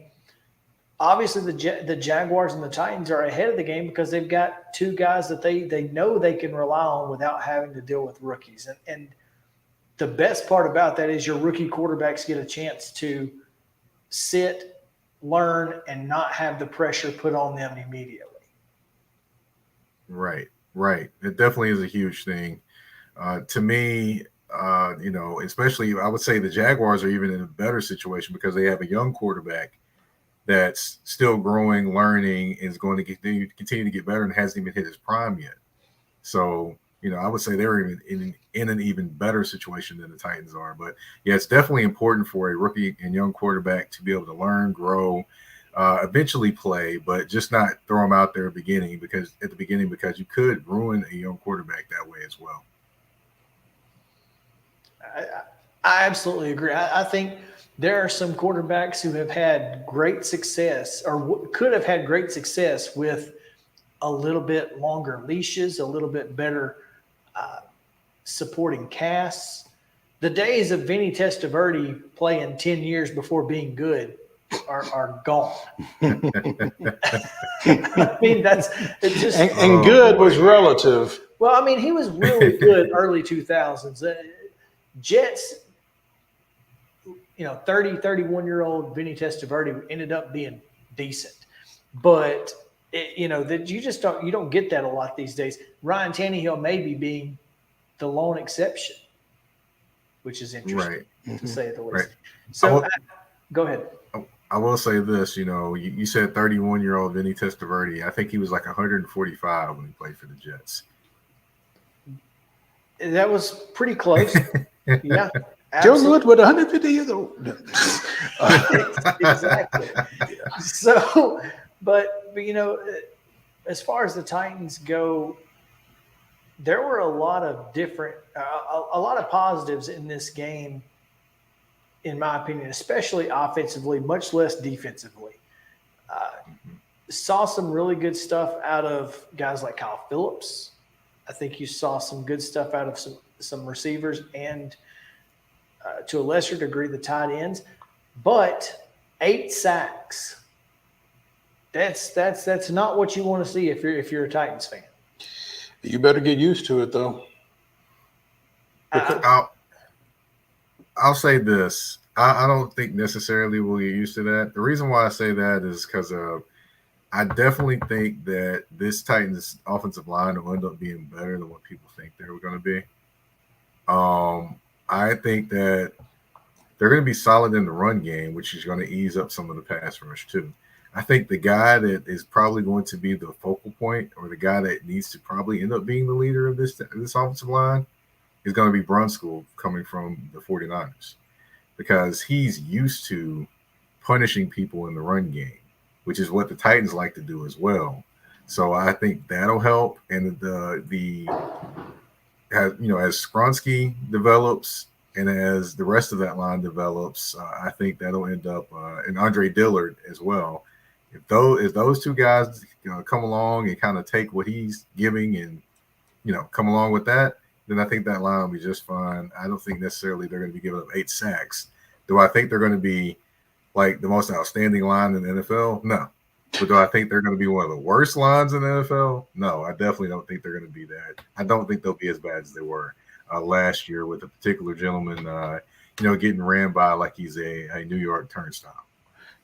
Obviously, the Jaguars and the Titans are ahead of the game because they've got two guys that they know they can rely on without having to deal with rookies. And the best part about that is your rookie quarterbacks get a chance to sit, learn, and not have the pressure put on them immediately. Right. It definitely is a huge thing. To me, especially I would say the Jaguars are even in a better situation because they have a young quarterback that's still growing, learning, and is going to continue to get better and hasn't even hit his prime yet. So, I would say they're even in an even better situation than the Titans are. But, yeah, it's definitely important for a rookie and young quarterback to be able to learn, grow, eventually play, but just not throw them out there at the beginning because you could ruin a young quarterback that way as well. I absolutely agree. I think there are some quarterbacks who have had great success or could have had great success with a little bit longer leashes, a little bit better supporting casts. The days of Vinny Testaverde playing 10 years before being good are gone. I mean, that's it just and good was relative. Well, I mean, he was really good early 2000s. Jets, 30, 31-year-old Vinny Testaverde ended up being decent. But, that you just don't get that a lot these days. Ryan Tannehill maybe being the lone exception, which is interesting to say the least. Right. So go ahead. I will say this, you said 31-year-old Vinny Testaverde. I think he was like 145 when he played for the Jets. That was pretty close. Yeah. Joe Wood with 150 years old. Exactly. So, but as far as the Titans go, there were a lot of different, a lot of positives in this game, in my opinion, especially offensively, much less defensively. Saw some really good stuff out of guys like Kyle Phillips. I think you saw some good stuff out of some receivers and to a lesser degree the tight ends. But 8 sacks. That's not what you want to see if you're a Titans fan. You better get used to it, though. I'll say this. I don't think necessarily we'll get used to that. The reason why I say that is because I definitely think that this Titans offensive line will end up being better than what people think they were going to be. I think that they're going to be solid in the run game, which is going to ease up some of the pass rush too. I think the guy that is probably going to be the focal point, or the guy that needs to probably end up being the leader of this offensive line, is going to be Brunskill coming from the 49ers, because he's used to punishing people in the run game, which is what the Titans like to do as well. So I think that'll help. And as Skronsky develops and as the rest of that line develops, I think that'll end up and Andre Dillard as well. If those two guys come along and kind of take what he's giving and come along with that, then I think that line will be just fine. I don't think necessarily they're going to be giving up 8 sacks. Do I think they're going to be like the most outstanding line in the NFL? No. But do I think they're going to be one of the worst lines in the NFL? No, I definitely don't think they're going to be that. I don't think they'll be as bad as they were last year with a particular gentleman, getting ran by like he's a New York turnstile.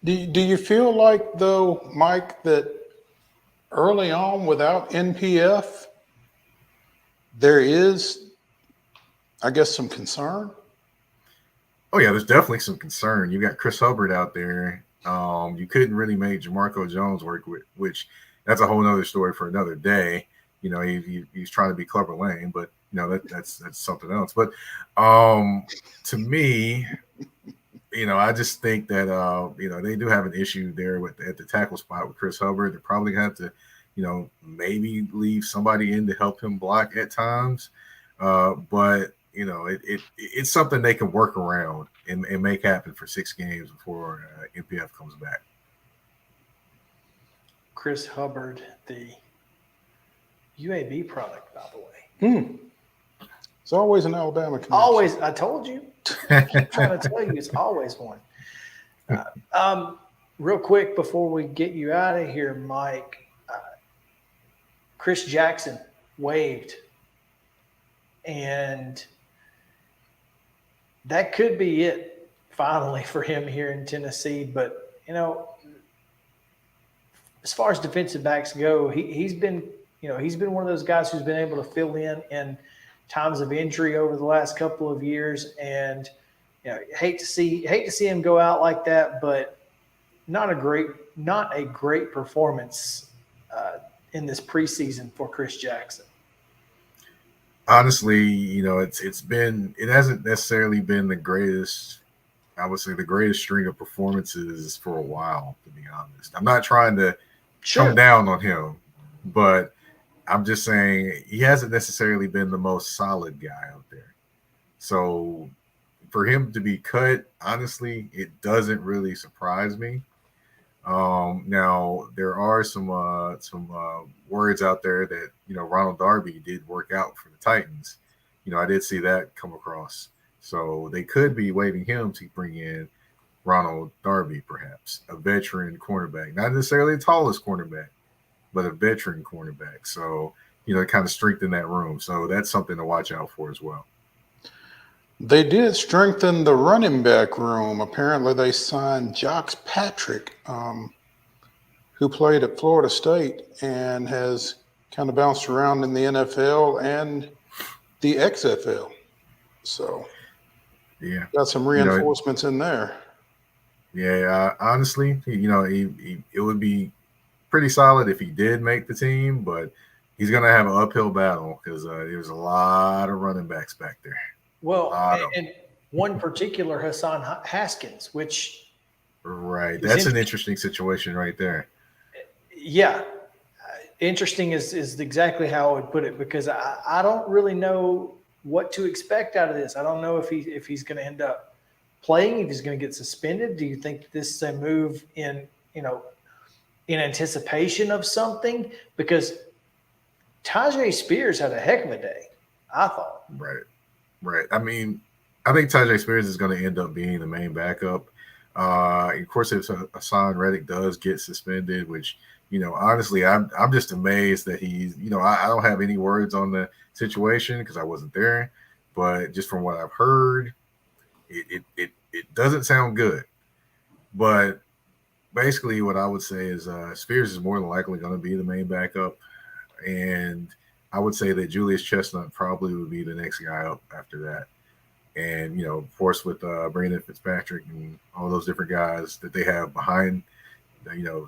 Do you feel like, though, Mike, that early on without NPF, there is, I guess, some concern? Oh, yeah, there's definitely some concern. You got Chris Hubbard out there. You couldn't really make Jamarco Jones work with, which that's a whole nother story for another day. He's trying to be Clubber Lane, but that's something else. But to me, I just think that they do have an issue there at the tackle spot with Chris Hubbard. They're probably going to have to maybe leave somebody in to help him block at times. But it's something they can work around and make happen for 6 games before NPF comes back. Chris Hubbard, the UAB product, by the way. It's always an Alabama connection. Always. I told you. I keep trying to tell you, it's always one. Real quick before we get you out of here, Mike, Chris Jackson waived, and that could be it finally for him here in Tennessee. But, as far as defensive backs go, he's been one of those guys who's been able to fill in times of injury over the last couple of years. And, hate to see him go out like that, but not a great performance in this preseason for Chris Jackson. Honestly, it hasn't necessarily been the greatest, I would say the greatest string of performances for a while, to be honest. I'm not trying to come down on him, but I'm just saying he hasn't necessarily been the most solid guy out there. So for him to be cut, honestly, it doesn't really surprise me. Now there are some words out there that Ronald Darby did work out for the Titans. I did see that come across. So they could be waiting him to bring in Ronald Darby, perhaps a veteran cornerback, not necessarily the tallest cornerback, but a veteran cornerback. So kind of strengthen that room. So that's something to watch out for as well. They did strengthen the running back room. Apparently, they signed Jox Patrick, who played at Florida State and has kind of bounced around in the NFL and the XFL. So, yeah, got some reinforcements in there. Yeah, honestly, it would be pretty solid if he did make the team, but he's going to have an uphill battle because there's a lot of running backs back there. Well, and one particular Hassan Haskins, which right, that's an interesting situation right there. Yeah, interesting is exactly how I would put it, because I don't really know what to expect out of this. I don't know if he's going to end up playing, if he's going to get suspended. Do you think this is a move in anticipation of something? Because Tyjae Spears had a heck of a day, I thought. Right. I mean, I think Tyjae Spears is going to end up being the main backup. Of course, if Hassan Reddick does get suspended, which, honestly, I'm just amazed that he's, I don't have any words on the situation because I wasn't there, but just from what I've heard, it doesn't sound good. But basically what I would say is Spears is more than likely going to be the main backup. And I would say that Julius Chestnut probably would be the next guy up after that. And, of course, with Brandon Fitzpatrick and all those different guys that they have behind,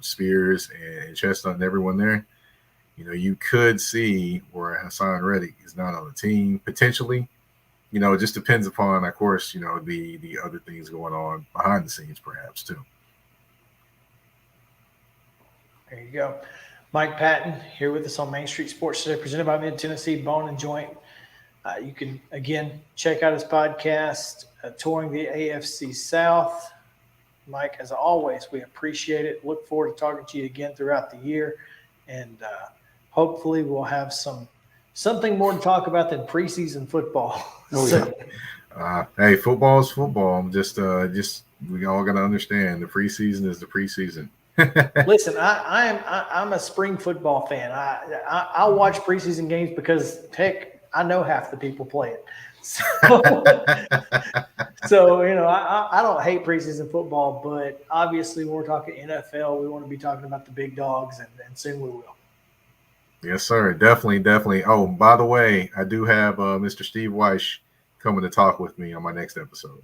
Spears and Chestnut and everyone there, you could see where Hassan Reddick is not on the team potentially. It just depends upon, of course, the other things going on behind the scenes perhaps too. There you go. Mike Patton here with us on Main Street Sports Today, presented by Mid-Tennessee Bone and Joint. You can, again, check out his podcast, Touring the AFC South. Mike, as always, we appreciate it. Look forward to talking to you again throughout the year. And hopefully we'll have something more to talk about than preseason football. Oh, yeah. Hey, football is football. Just we all got to understand the preseason is the preseason. Listen, I'm a spring football fan. I watch preseason games because, heck, I know half the people play it. So I don't hate preseason football, but obviously when we're talking NFL, we want to be talking about the big dogs, and soon we will. Yes, sir. Definitely. Oh, by the way, I do have Mr. Steve Weish coming to talk with me on my next episode.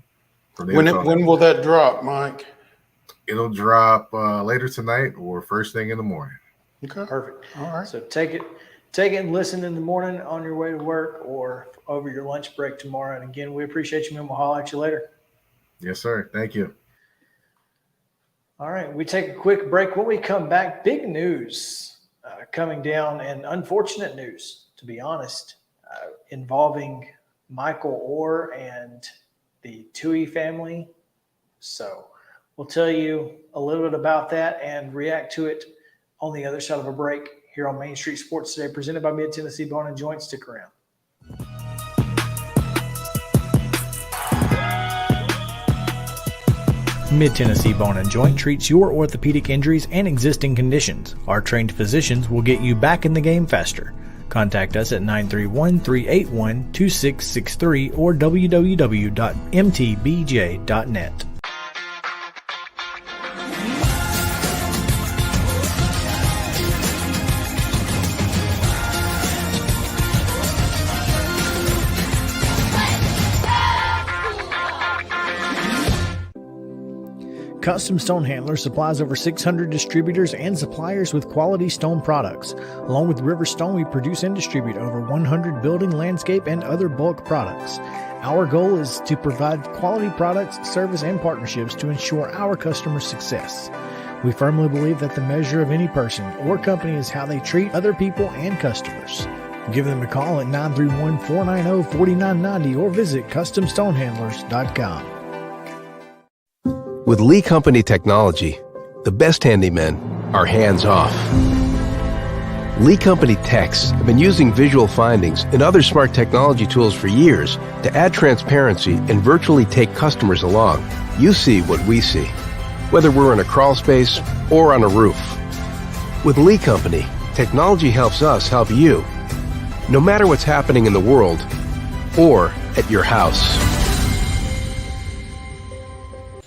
When will that drop, Mike? It'll drop later tonight or first thing in the morning. Okay. Perfect. All right. So take it and listen in the morning on your way to work or over your lunch break tomorrow. And again, we appreciate you, man. We'll holler at you later. Yes, sir. Thank you. All right. We take a quick break. When we come back, big news coming down, and unfortunate news, to be honest, involving Michael Orr and the Tui family. So we'll tell you a little bit about that and react to it on the other side of a break here on Main Street Sports Today, presented by Mid-Tennessee Bone and Joint. Stick around. Mid-Tennessee Bone and Joint treats your orthopedic injuries and existing conditions. Our trained physicians will get you back in the game faster. Contact us at 931-381-2663 or www.mtbj.net. Custom Stone Handler supplies over 600 distributors and suppliers with quality stone products. Along with River Stone, we produce and distribute over 100 building, landscape, and other bulk products. Our goal is to provide quality products, service, and partnerships to ensure our customers' success. We firmly believe that the measure of any person or company is how they treat other people and customers. Give them a call at 931-490-4990 or visit CustomStonehandlers.com. With Lee Company technology, the best handymen are hands-off. Lee Company techs have been using visual findings and other smart technology tools for years to add transparency and virtually take customers along. You see what we see, whether we're in a crawl space or on a roof. With Lee Company, technology helps us help you, no matter what's happening in the world or at your house.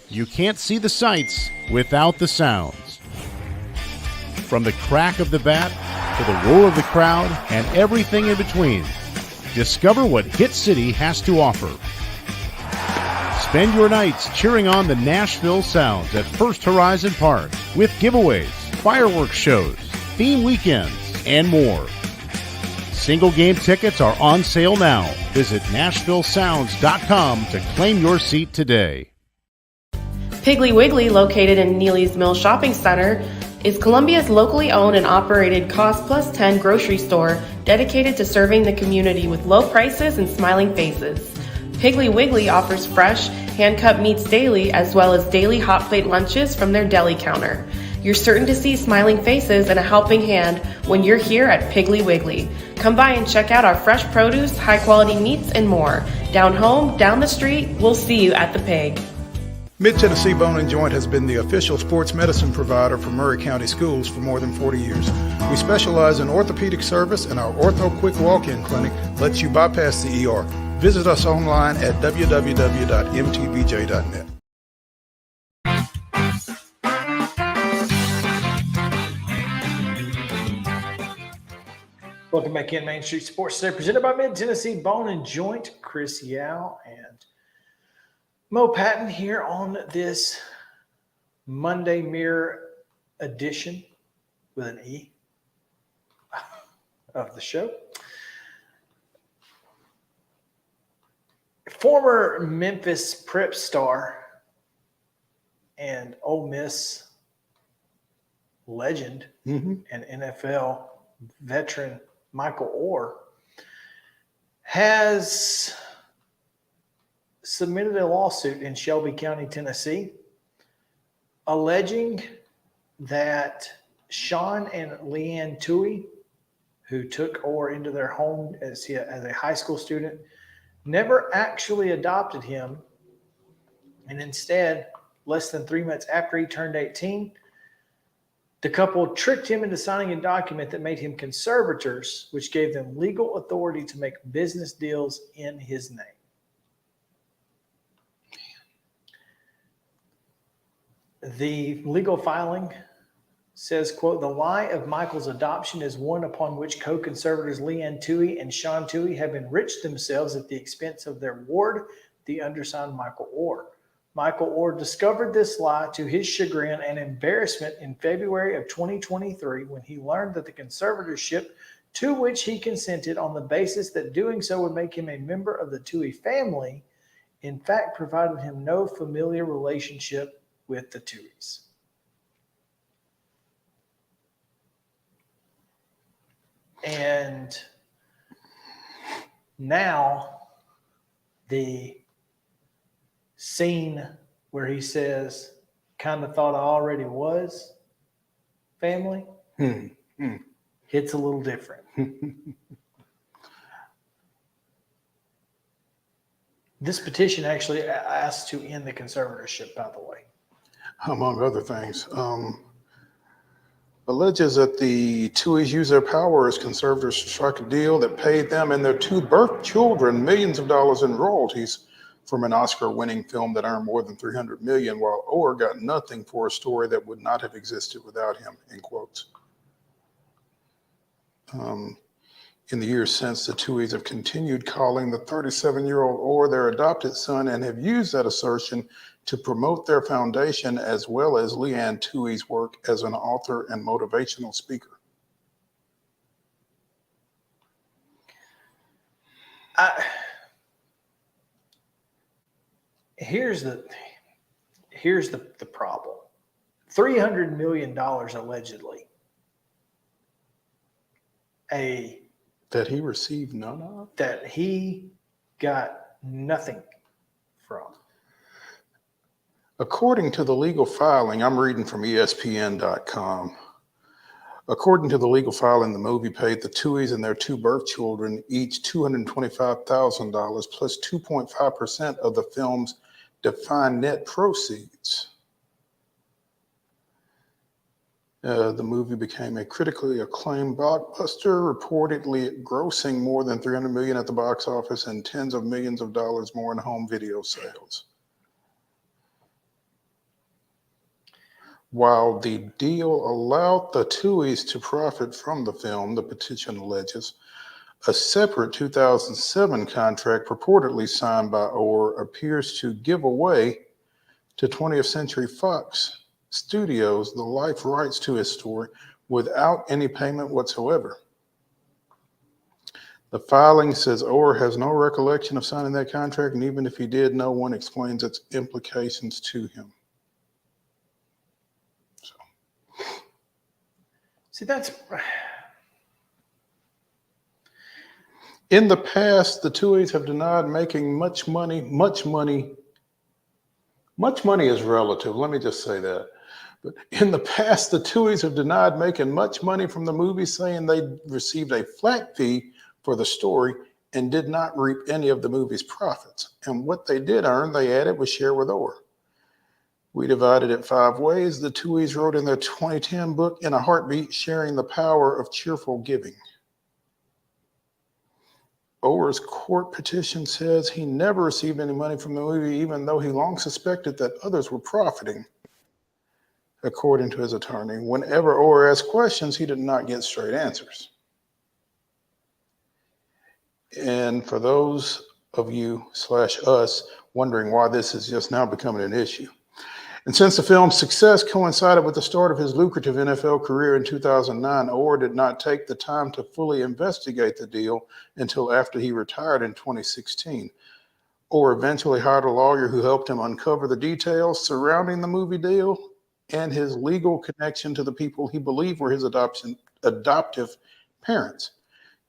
You can't see the sights without the sounds. From the crack of the bat to the roar of the crowd and everything in between, discover what Hit City has to offer. Spend your nights cheering on the Nashville Sounds at First Horizon Park with giveaways, fireworks shows, theme weekends, and more. Single game tickets are on sale now. Visit NashvilleSounds.com to claim your seat today. Piggly Wiggly, located in Neely's Mill Shopping Center, is Columbia's locally owned and operated Cost Plus 10 grocery store dedicated to serving the community with low prices and smiling faces. Piggly Wiggly offers fresh, hand-cut meats daily, as well as daily hot plate lunches from their deli counter. You're certain to see smiling faces and a helping hand when you're here at Piggly Wiggly. Come by and check out our fresh produce, high-quality meats, and more. Down home, down the street, we'll see you at the Pig. Mid-Tennessee Bone & Joint has been the official sports medicine provider for Murray County Schools for more than 40 years. We specialize in orthopedic service, and our Ortho Quick Walk-In Clinic lets you bypass the ER. Visit us online at www.mtbj.net. Welcome back in Main Street Sports today, presented by Mid-Tennessee Bone & Joint. Chris Yao and Mo Patton here on this Monday Mirror edition with an E of the show. Former Memphis Prep star and Ole Miss legend and NFL veteran Michael Orr has submitted a lawsuit in Shelby County, Tennessee, alleging that Sean and Leanne Toohey, who took Orr into their home as a high school student, never actually adopted him, and instead, less than 3 months after he turned 18, the couple tricked him into signing a document that made him conservators, which gave them legal authority to make business deals in his name. The legal filing says, quote, "The lie of Michael's adoption is one upon which co-conservators Leanne Toohey and Sean Toohey have enriched themselves at the expense of their ward, the undersigned Michael Orr. Michael Orr discovered this lie to his chagrin and embarrassment in February of 2023 when he learned that the conservatorship to which he consented on the basis that doing so would make him a member of the Toohey family, in fact provided him no familiar relationship with the Tooheys." And now the scene where he says, "Kind of thought I already was family," hits a little different. This petition actually asks to end the conservatorship, by the way. Among other things. Alleges that the Tooheys use their power as conservators to strike a deal that paid them and their two birth children millions of dollars in royalties from an Oscar-winning film that earned more than $300 million, while Orr got nothing for a story that would not have existed without him, in quotes. In the years since, the Tooheys have continued calling the 37-year-old Orr their adopted son and have used that assertion to promote their foundation, as well as Leanne Toohey's work as an author and motivational speaker. Here's the problem. $300 million allegedly. A That he received none of? That he got nothing from. According to the legal filing, I'm reading from ESPN.com. According to the legal filing, the movie paid the Tuohys and their 2 birth children each $225,000 plus 2.5% of the film's defined net proceeds. The movie became a critically acclaimed blockbuster, reportedly grossing more than $300 million at the box office and tens of millions of dollars more in home video sales. While the deal allowed the Tuohys to profit from the film, the petition alleges, a separate 2007 contract purportedly signed by Orr appears to give away to 20th Century Fox Studios the life rights to his story without any payment whatsoever. The filing says Orr has no recollection of signing that contract, and even if he did, no one explains its implications to him. See, that's... In the past, the Tuohys have denied making much money. Much money is relative. Let me just say that. But in the past, the Tuohys have denied making much money from the movie, saying they received a flat fee for the story and did not reap any of the movie's profits. And what they did earn, they added, was share with Orr. We divided it 5 ways. The Tuohys wrote in their 2010 book, In a Heartbeat, Sharing the Power of Cheerful Giving. Orr's court petition says he never received any money from the movie, even though he long suspected that others were profiting, according to his attorney. Whenever Orr asked questions, he did not get straight answers. And for those of you / us wondering why this is just now becoming an issue, and since the film's success coincided with the start of his lucrative NFL career in 2009, Orr did not take the time to fully investigate the deal until after he retired in 2016. Orr eventually hired a lawyer who helped him uncover the details surrounding the movie deal and his legal connection to the people he believed were his adoptive parents.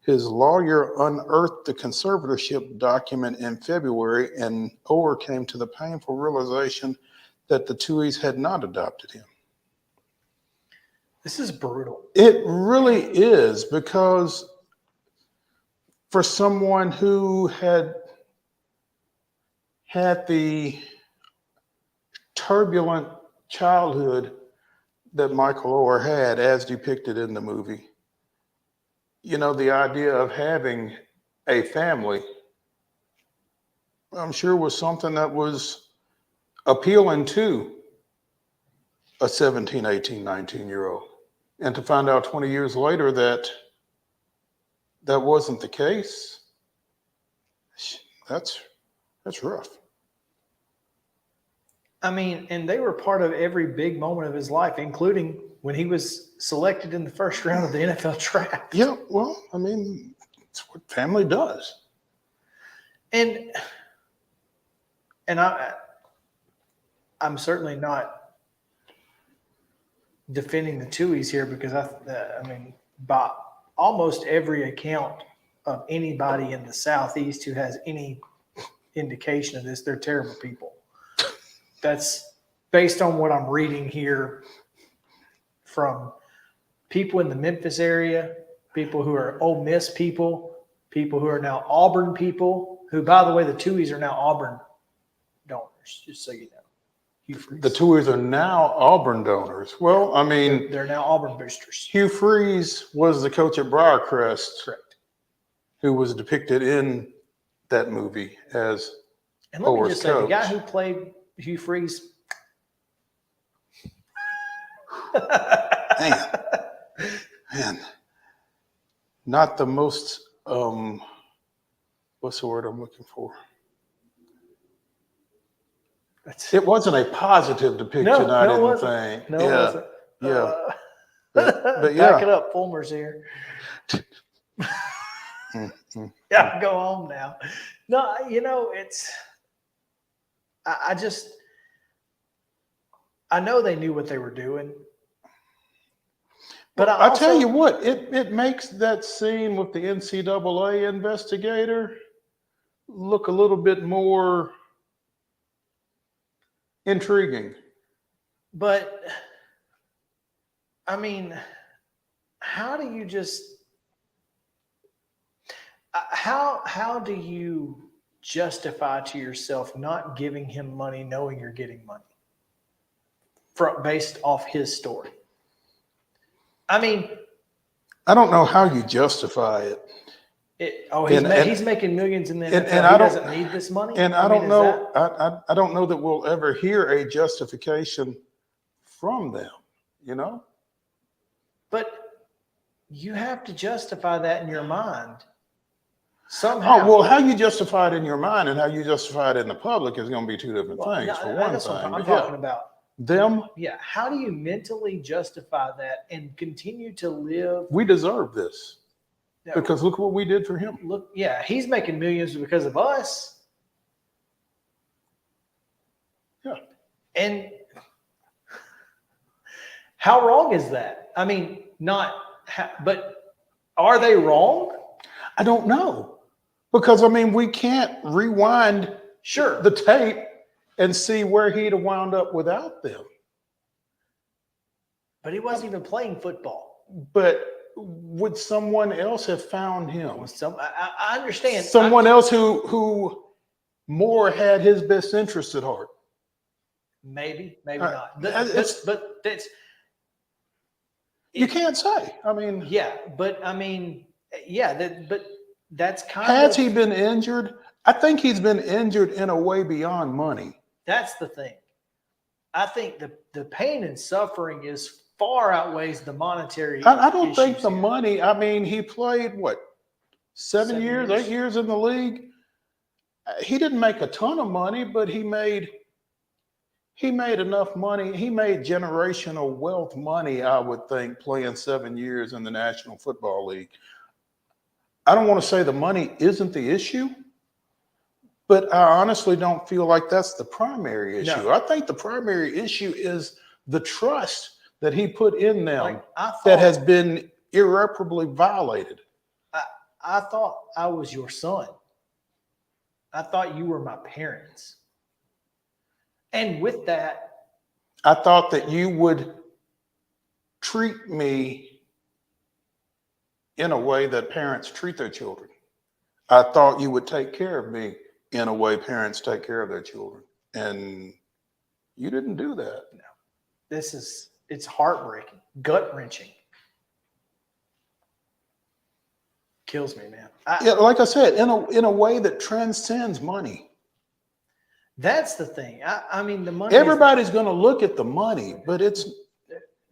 His lawyer unearthed the conservatorship document in February, and Orr came to the painful realization that the Tuohys had not adopted him. This is brutal. It really is, because for someone who had the turbulent childhood that Michael Orr had, as depicted in the movie, you know, the idea of having a family, I'm sure, was something that was appealing to a 17, 18, 19-year-old. And to find out 20 years later that that wasn't the case, that's rough. I mean, and they were part of every big moment of his life, including when he was selected in the first round of the NFL draft. Yeah, well, I mean, it's what family does. And I'm certainly not defending the Tuohys here, because I mean, by almost every account of anybody in the Southeast who has any indication of this, they're terrible people. That's based on what I'm reading here from people in the Memphis area, people who are Ole Miss people who are now Auburn people, who, by the way, the Tuohys are now Auburn donors, just so you know. The Tuohys are now Auburn donors. Well, I mean, they're now Auburn boosters. Hugh Freeze was the coach at Briarcrest, correct, who was depicted in that movie as and let Orr's me just say, coach. the guy who played Hugh Freeze, man, not the most, what's the word I'm looking for? It wasn't a positive depiction, I didn't think. No, it wasn't. Yeah. But yeah. Back it up. Fulmer's here. Yeah, go home now. No, you know, I know they knew what they were doing. But I tell you what, it makes that scene with the NCAA investigator look a little bit more intriguing. But I mean, how do you just how do you justify to yourself not giving him money knowing you're getting money based off his story? I mean, I don't know how you justify it. He's making millions in the NFL. And He doesn't need this money. And I don't know. I don't know that we'll ever hear a justification from them. You know. But you have to justify that in your mind somehow. Oh, well, how you justify it in your mind and how you justify it in the public is going to be two different things. For one thing, I'm talking about them. Yeah. How do you mentally justify that and continue to live? We deserve this. Because look what we did for him. Look, yeah, he's making millions because of us. Yeah. And how wrong is that? I mean, but are they wrong? I don't know. Because, I mean, we can't rewind the tape and see where he'd have wound up without them. But he wasn't even playing football. But would someone else have found him? I understand. Someone else who more had his best interest at heart. Maybe not. But that's you can't say. I mean, yeah, but I mean, yeah, but that's kind has of. he been injured? I think he's been injured in a way beyond money. That's the thing. I think the pain and suffering is far outweighs the monetary. I don't think the money. I mean, he played what, 7 years, 8 years in the league. He didn't make a ton of money, but he made enough money. He made generational wealth money, I would think, playing 7 years in the National Football League. I don't want to say the money isn't the issue, but I honestly don't feel like that's the primary issue. No. I think the primary issue is the trust that he put in them that has been irreparably violated. I thought I was your son. I thought you were my parents. And with that, I thought that you would treat me in a way that parents treat their children. I thought you would take care of me in a way parents take care of their children. And you didn't do that. No. It's heartbreaking, gut-wrenching. Kills me, man. Yeah, like I said, in a way that transcends money. That's the thing. I mean, the money. Everybody's going to look at the money, but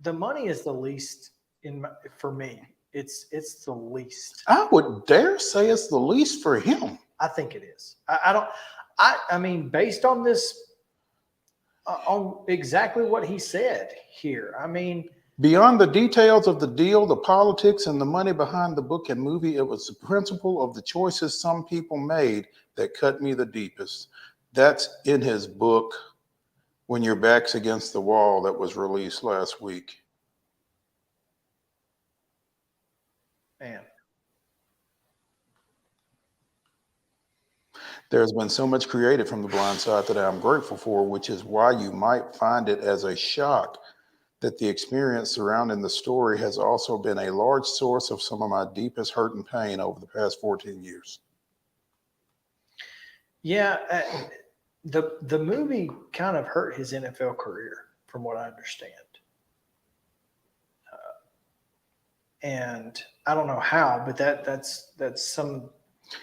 the money is the least for me. It's the least. I would dare say it's the least for him. I think it is. I mean, based on this. On exactly what he said here. I mean, beyond the details of the deal, the politics, and the money behind the book and movie, it was the principle of the choices some people made that cut me the deepest. That's in his book, When Your Back's Against the Wall, that was released last week. Man. There's been so much created from The Blind Side that I'm grateful for, which is why you might find it as a shock that the experience surrounding the story has also been a large source of some of my deepest hurt and pain over the past 14 years. Yeah, the movie kind of hurt his NFL career, from what I understand. And I don't know how, but that's some.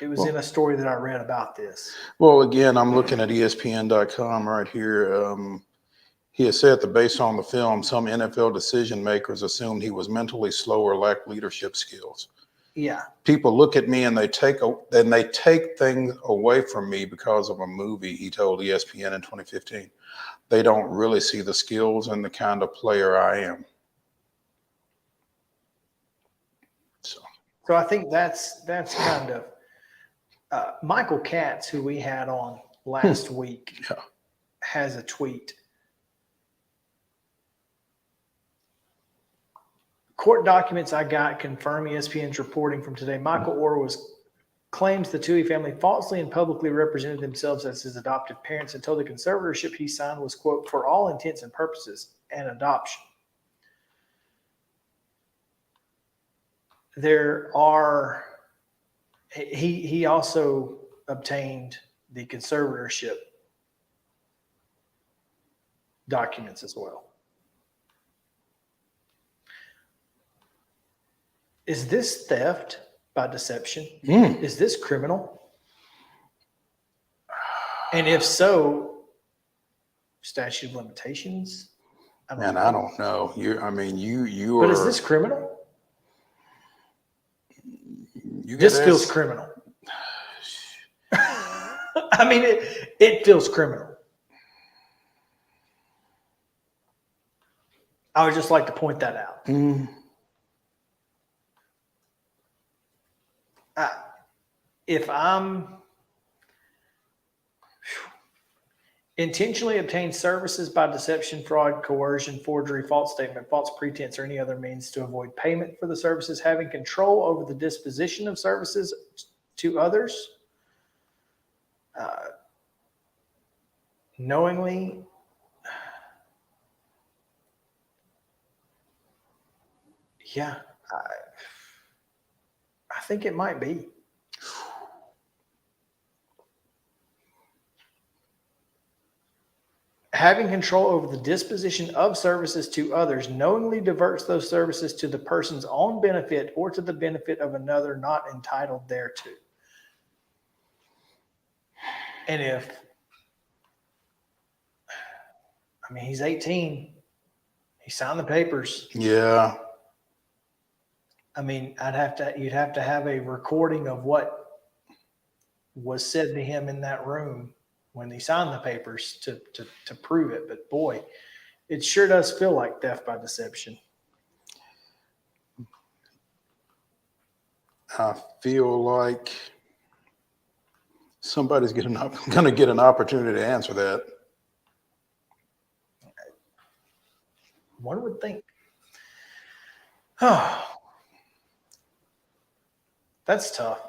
It was in a story that I read about this. Well, again, I'm looking at ESPN.com right here. He has said that based on the film, some NFL decision makers assumed he was mentally slow or lacked leadership skills. Yeah. People look at me and they take things away from me because of a movie, he told ESPN in 2015. They don't really see the skills and the kind of player I am. So I think that's kind of Michael Katz, who we had on last week, has a tweet. Court documents I got confirm ESPN's reporting from today. Michael Orr claims the Toohey family falsely and publicly represented themselves as his adoptive parents and told the conservatorship he signed was, quote, for all intents and purposes, an adoption. He also obtained the conservatorship documents as well. Is this theft by deception? Is this criminal? And if so, statute of limitations? I don't know. You But are. is this criminal? You This gotta feels ask- criminal. I mean, it feels criminal. I would just like to point that out. If I'm intentionally obtained services by deception, fraud, coercion, forgery, false statement, false pretense, or any other means to avoid payment for the services, having control over the disposition of services to others, knowingly, yeah, I think it might be. Having control over the disposition of services to others knowingly diverts those services to the person's own benefit or to the benefit of another not entitled thereto. And he's 18. He signed the papers. Yeah. You'd have to have a recording of what was said to him in that room when he signed the papers to prove it. But boy, it sure does feel like theft by deception. I feel like somebody's going to get an opportunity to answer that. One would think. Oh, that's tough.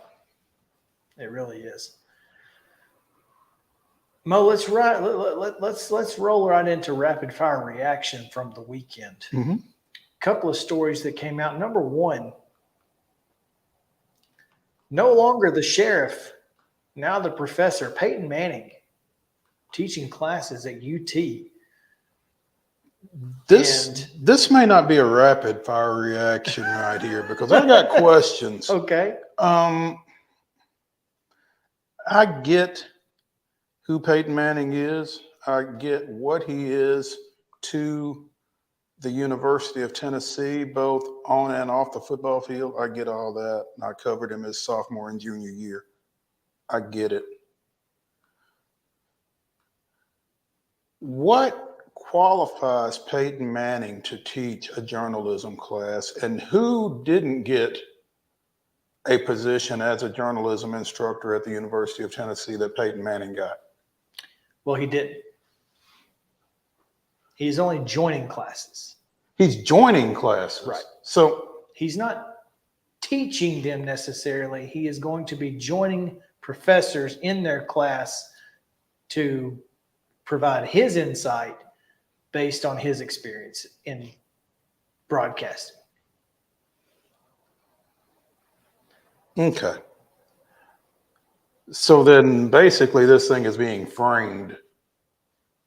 It really is. Mo, let's roll right into rapid fire reaction from the weekend. Couple of stories that came out. Number one, no longer the sheriff, now the professor, Peyton Manning, teaching classes at UT. This may not be a rapid fire reaction right here because I got questions. Okay. I get who Peyton Manning is. I get what he is to the University of Tennessee, both on and off the football field. I get all that. I covered him his sophomore and junior year. I get it. What qualifies Peyton Manning to teach a journalism class, and who didn't get a position as a journalism instructor at the University of Tennessee that Peyton Manning got? Well, he didn't. He's only joining classes. He's joining classes. Right. So he's not teaching them necessarily. He is going to be joining professors in their class to provide his insight based on his experience in broadcasting. Okay. So then basically this thing is being framed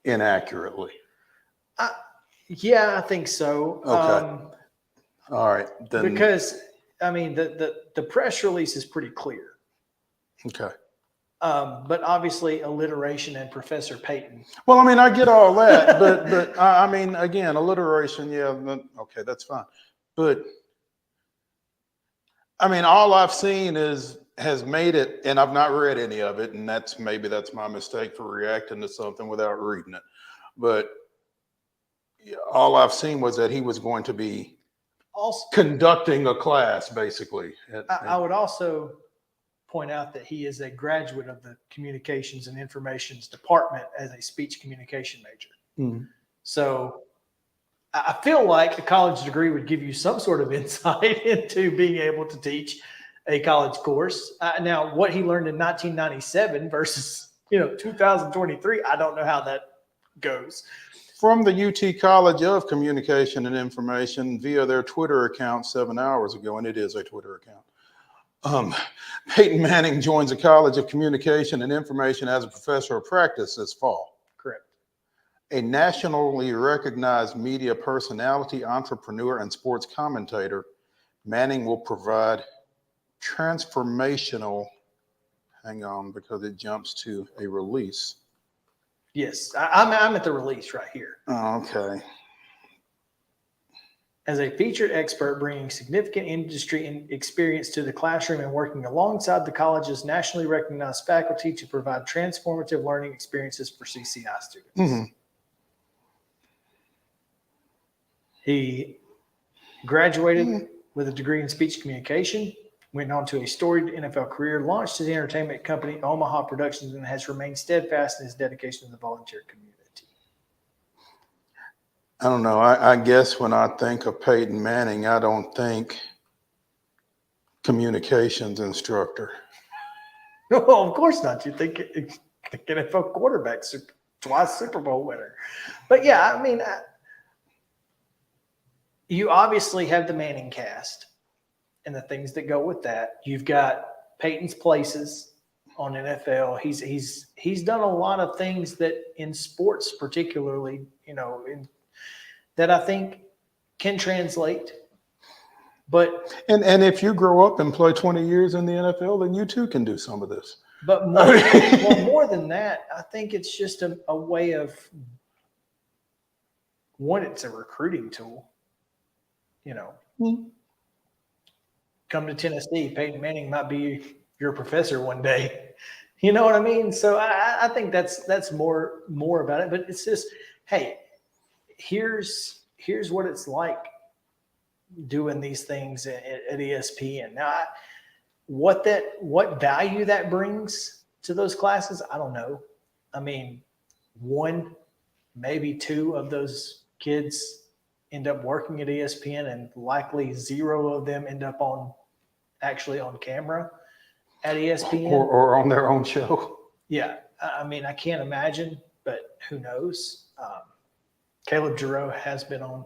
inaccurately. Yeah, I think so. Okay. All right. Then, because, the press release is pretty clear. Okay. But obviously alliteration and Professor Peyton. Well, I get all that, but again, alliteration, yeah, okay, that's fine. But all I've seen has made it, and I've not read any of it, and that's my mistake for reacting to something without reading it. But all I've seen was that he was going to be also conducting a class, basically. I would also point out that he is a graduate of the Communications and Informations Department as a speech communication major. Mm-hmm. So I feel like a college degree would give you some sort of insight into being able to teach a college course. Now, what he learned in 1997 versus 2023, I don't know how that goes. From the UT College of Communication and Information via their Twitter account 7 hours ago, and it is a Twitter account. Peyton Manning joins the College of Communication and Information as a professor of practice this fall. Correct. A nationally recognized media personality, entrepreneur, and sports commentator, Manning will provide transformational, hang on because it jumps to a release. Yes, I'm at the release right here. Oh, okay. As a featured expert bringing significant industry experience to the classroom and working alongside the college's nationally recognized faculty to provide transformative learning experiences for CCI students. Mm-hmm. He graduated with a degree in speech communication, went on to a storied NFL career, launched his entertainment company, Omaha Productions, and has remained steadfast in his dedication to the volunteer community. I don't know. I guess when I think of Peyton Manning, I don't think communications instructor. No, of course not. You think NFL quarterback, twice Super Bowl winner. But yeah, I mean, you obviously have the Manning cast and the things that go with that. You've got Peyton's places on NFL. He's done a lot of things that in sports, particularly, that I think can translate. But and if you grow up and play 20 years in the NFL, then you too can do some of this. But more than that, I think it's just a way of one. It's a recruiting tool. Come to Tennessee, Peyton Manning might be your professor one day. You know what I mean? So I think that's more about it. But it's just, hey, here's what it's like doing these things at ESPN. Now, what value that brings to those classes, I don't know. I mean, one, maybe two of those kids end up working at ESPN, and likely zero of them end up actually on camera at ESPN. Or on their own show. Yeah. I mean, I can't imagine, but who knows? Caleb Giroux has been on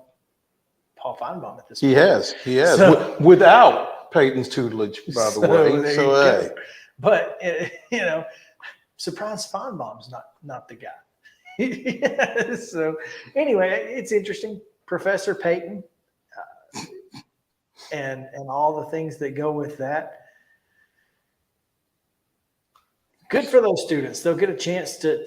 Paul Feinbaum at this point. He has. So, without Peyton's tutelage, by the way. So, hey. But, surprise Feinbaum's not the guy. So, anyway, it's interesting. Professor Peyton and all the things that go with that. Good for those students. They'll get a chance to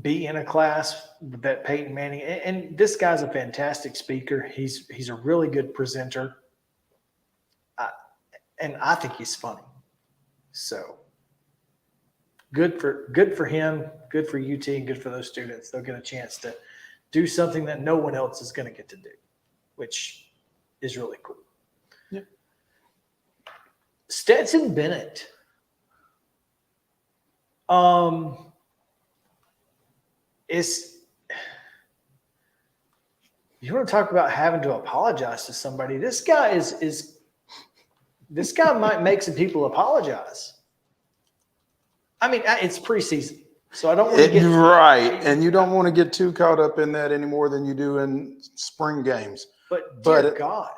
be in a class that Peyton Manning, and this guy's a fantastic speaker. He's a really good presenter. And I think he's funny. So good for him, good for UT, and good for those students. They'll get a chance to do something that no one else is going to get to do, which is really cool. Yeah. Stetson Bennett. You want to talk about having to apologize to somebody? This guy this guy might make some people apologize. I mean, it's preseason, so I don't want to get right, and you don't want to get too caught up in that any more than you do in spring games. But dear God,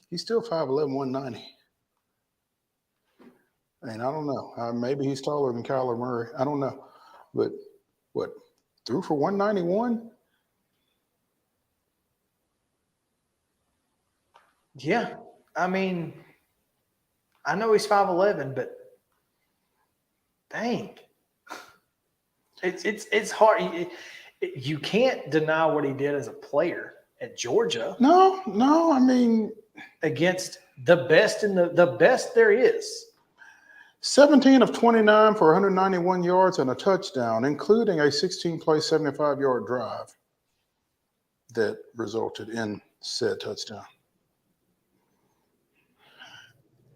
he's still 5'11", 190. And I don't know. Maybe he's taller than Kyler Murray. I don't know. But what, threw for 191? Yeah. I mean, I know he's 5'11", but dang. It's hard. You can't deny what he did as a player at Georgia. No. I mean, against the best the best there is. 17 of 29 for 191 yards and a touchdown, including a 16-play, 75-yard drive that resulted in said touchdown.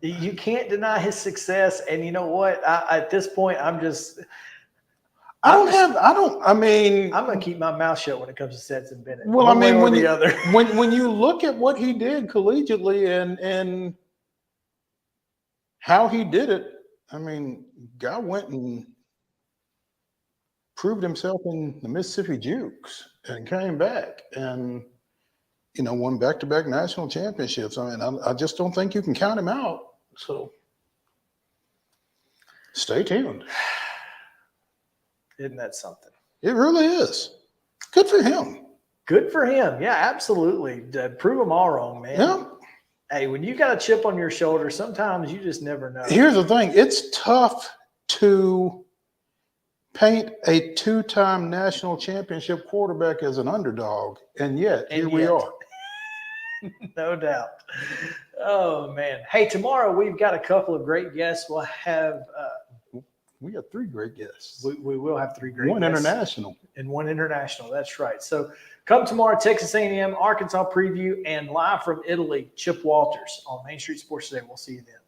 You can't deny his success, and you know what? At this point, I'm going to keep my mouth shut when it comes to Stetson Bennett. Well, one way or when the you, other. when you look at what he did collegiately and how he did it, I mean, guy went and proved himself in the Mississippi Jukes and came back and, won back-to-back national championships. I mean, I just don't think you can count him out. So stay tuned. Isn't that something? It really is. Good for him. Good for him. Yeah, absolutely. Prove them all wrong, man. Yeah. Hey, when you got a chip on your shoulder, sometimes you just never know. Here's the thing. It's tough to paint a two-time national championship quarterback as an underdog, and yet here we are. No doubt. Oh, man. Hey, tomorrow we've got a couple of great guests. We'll have we have three great guests. We will have three great one guests. International. And one international. That's right. So come tomorrow, Texas A&M, Arkansas preview, and live from Italy, Chip Walters on Main Street Sports Today. We'll see you then.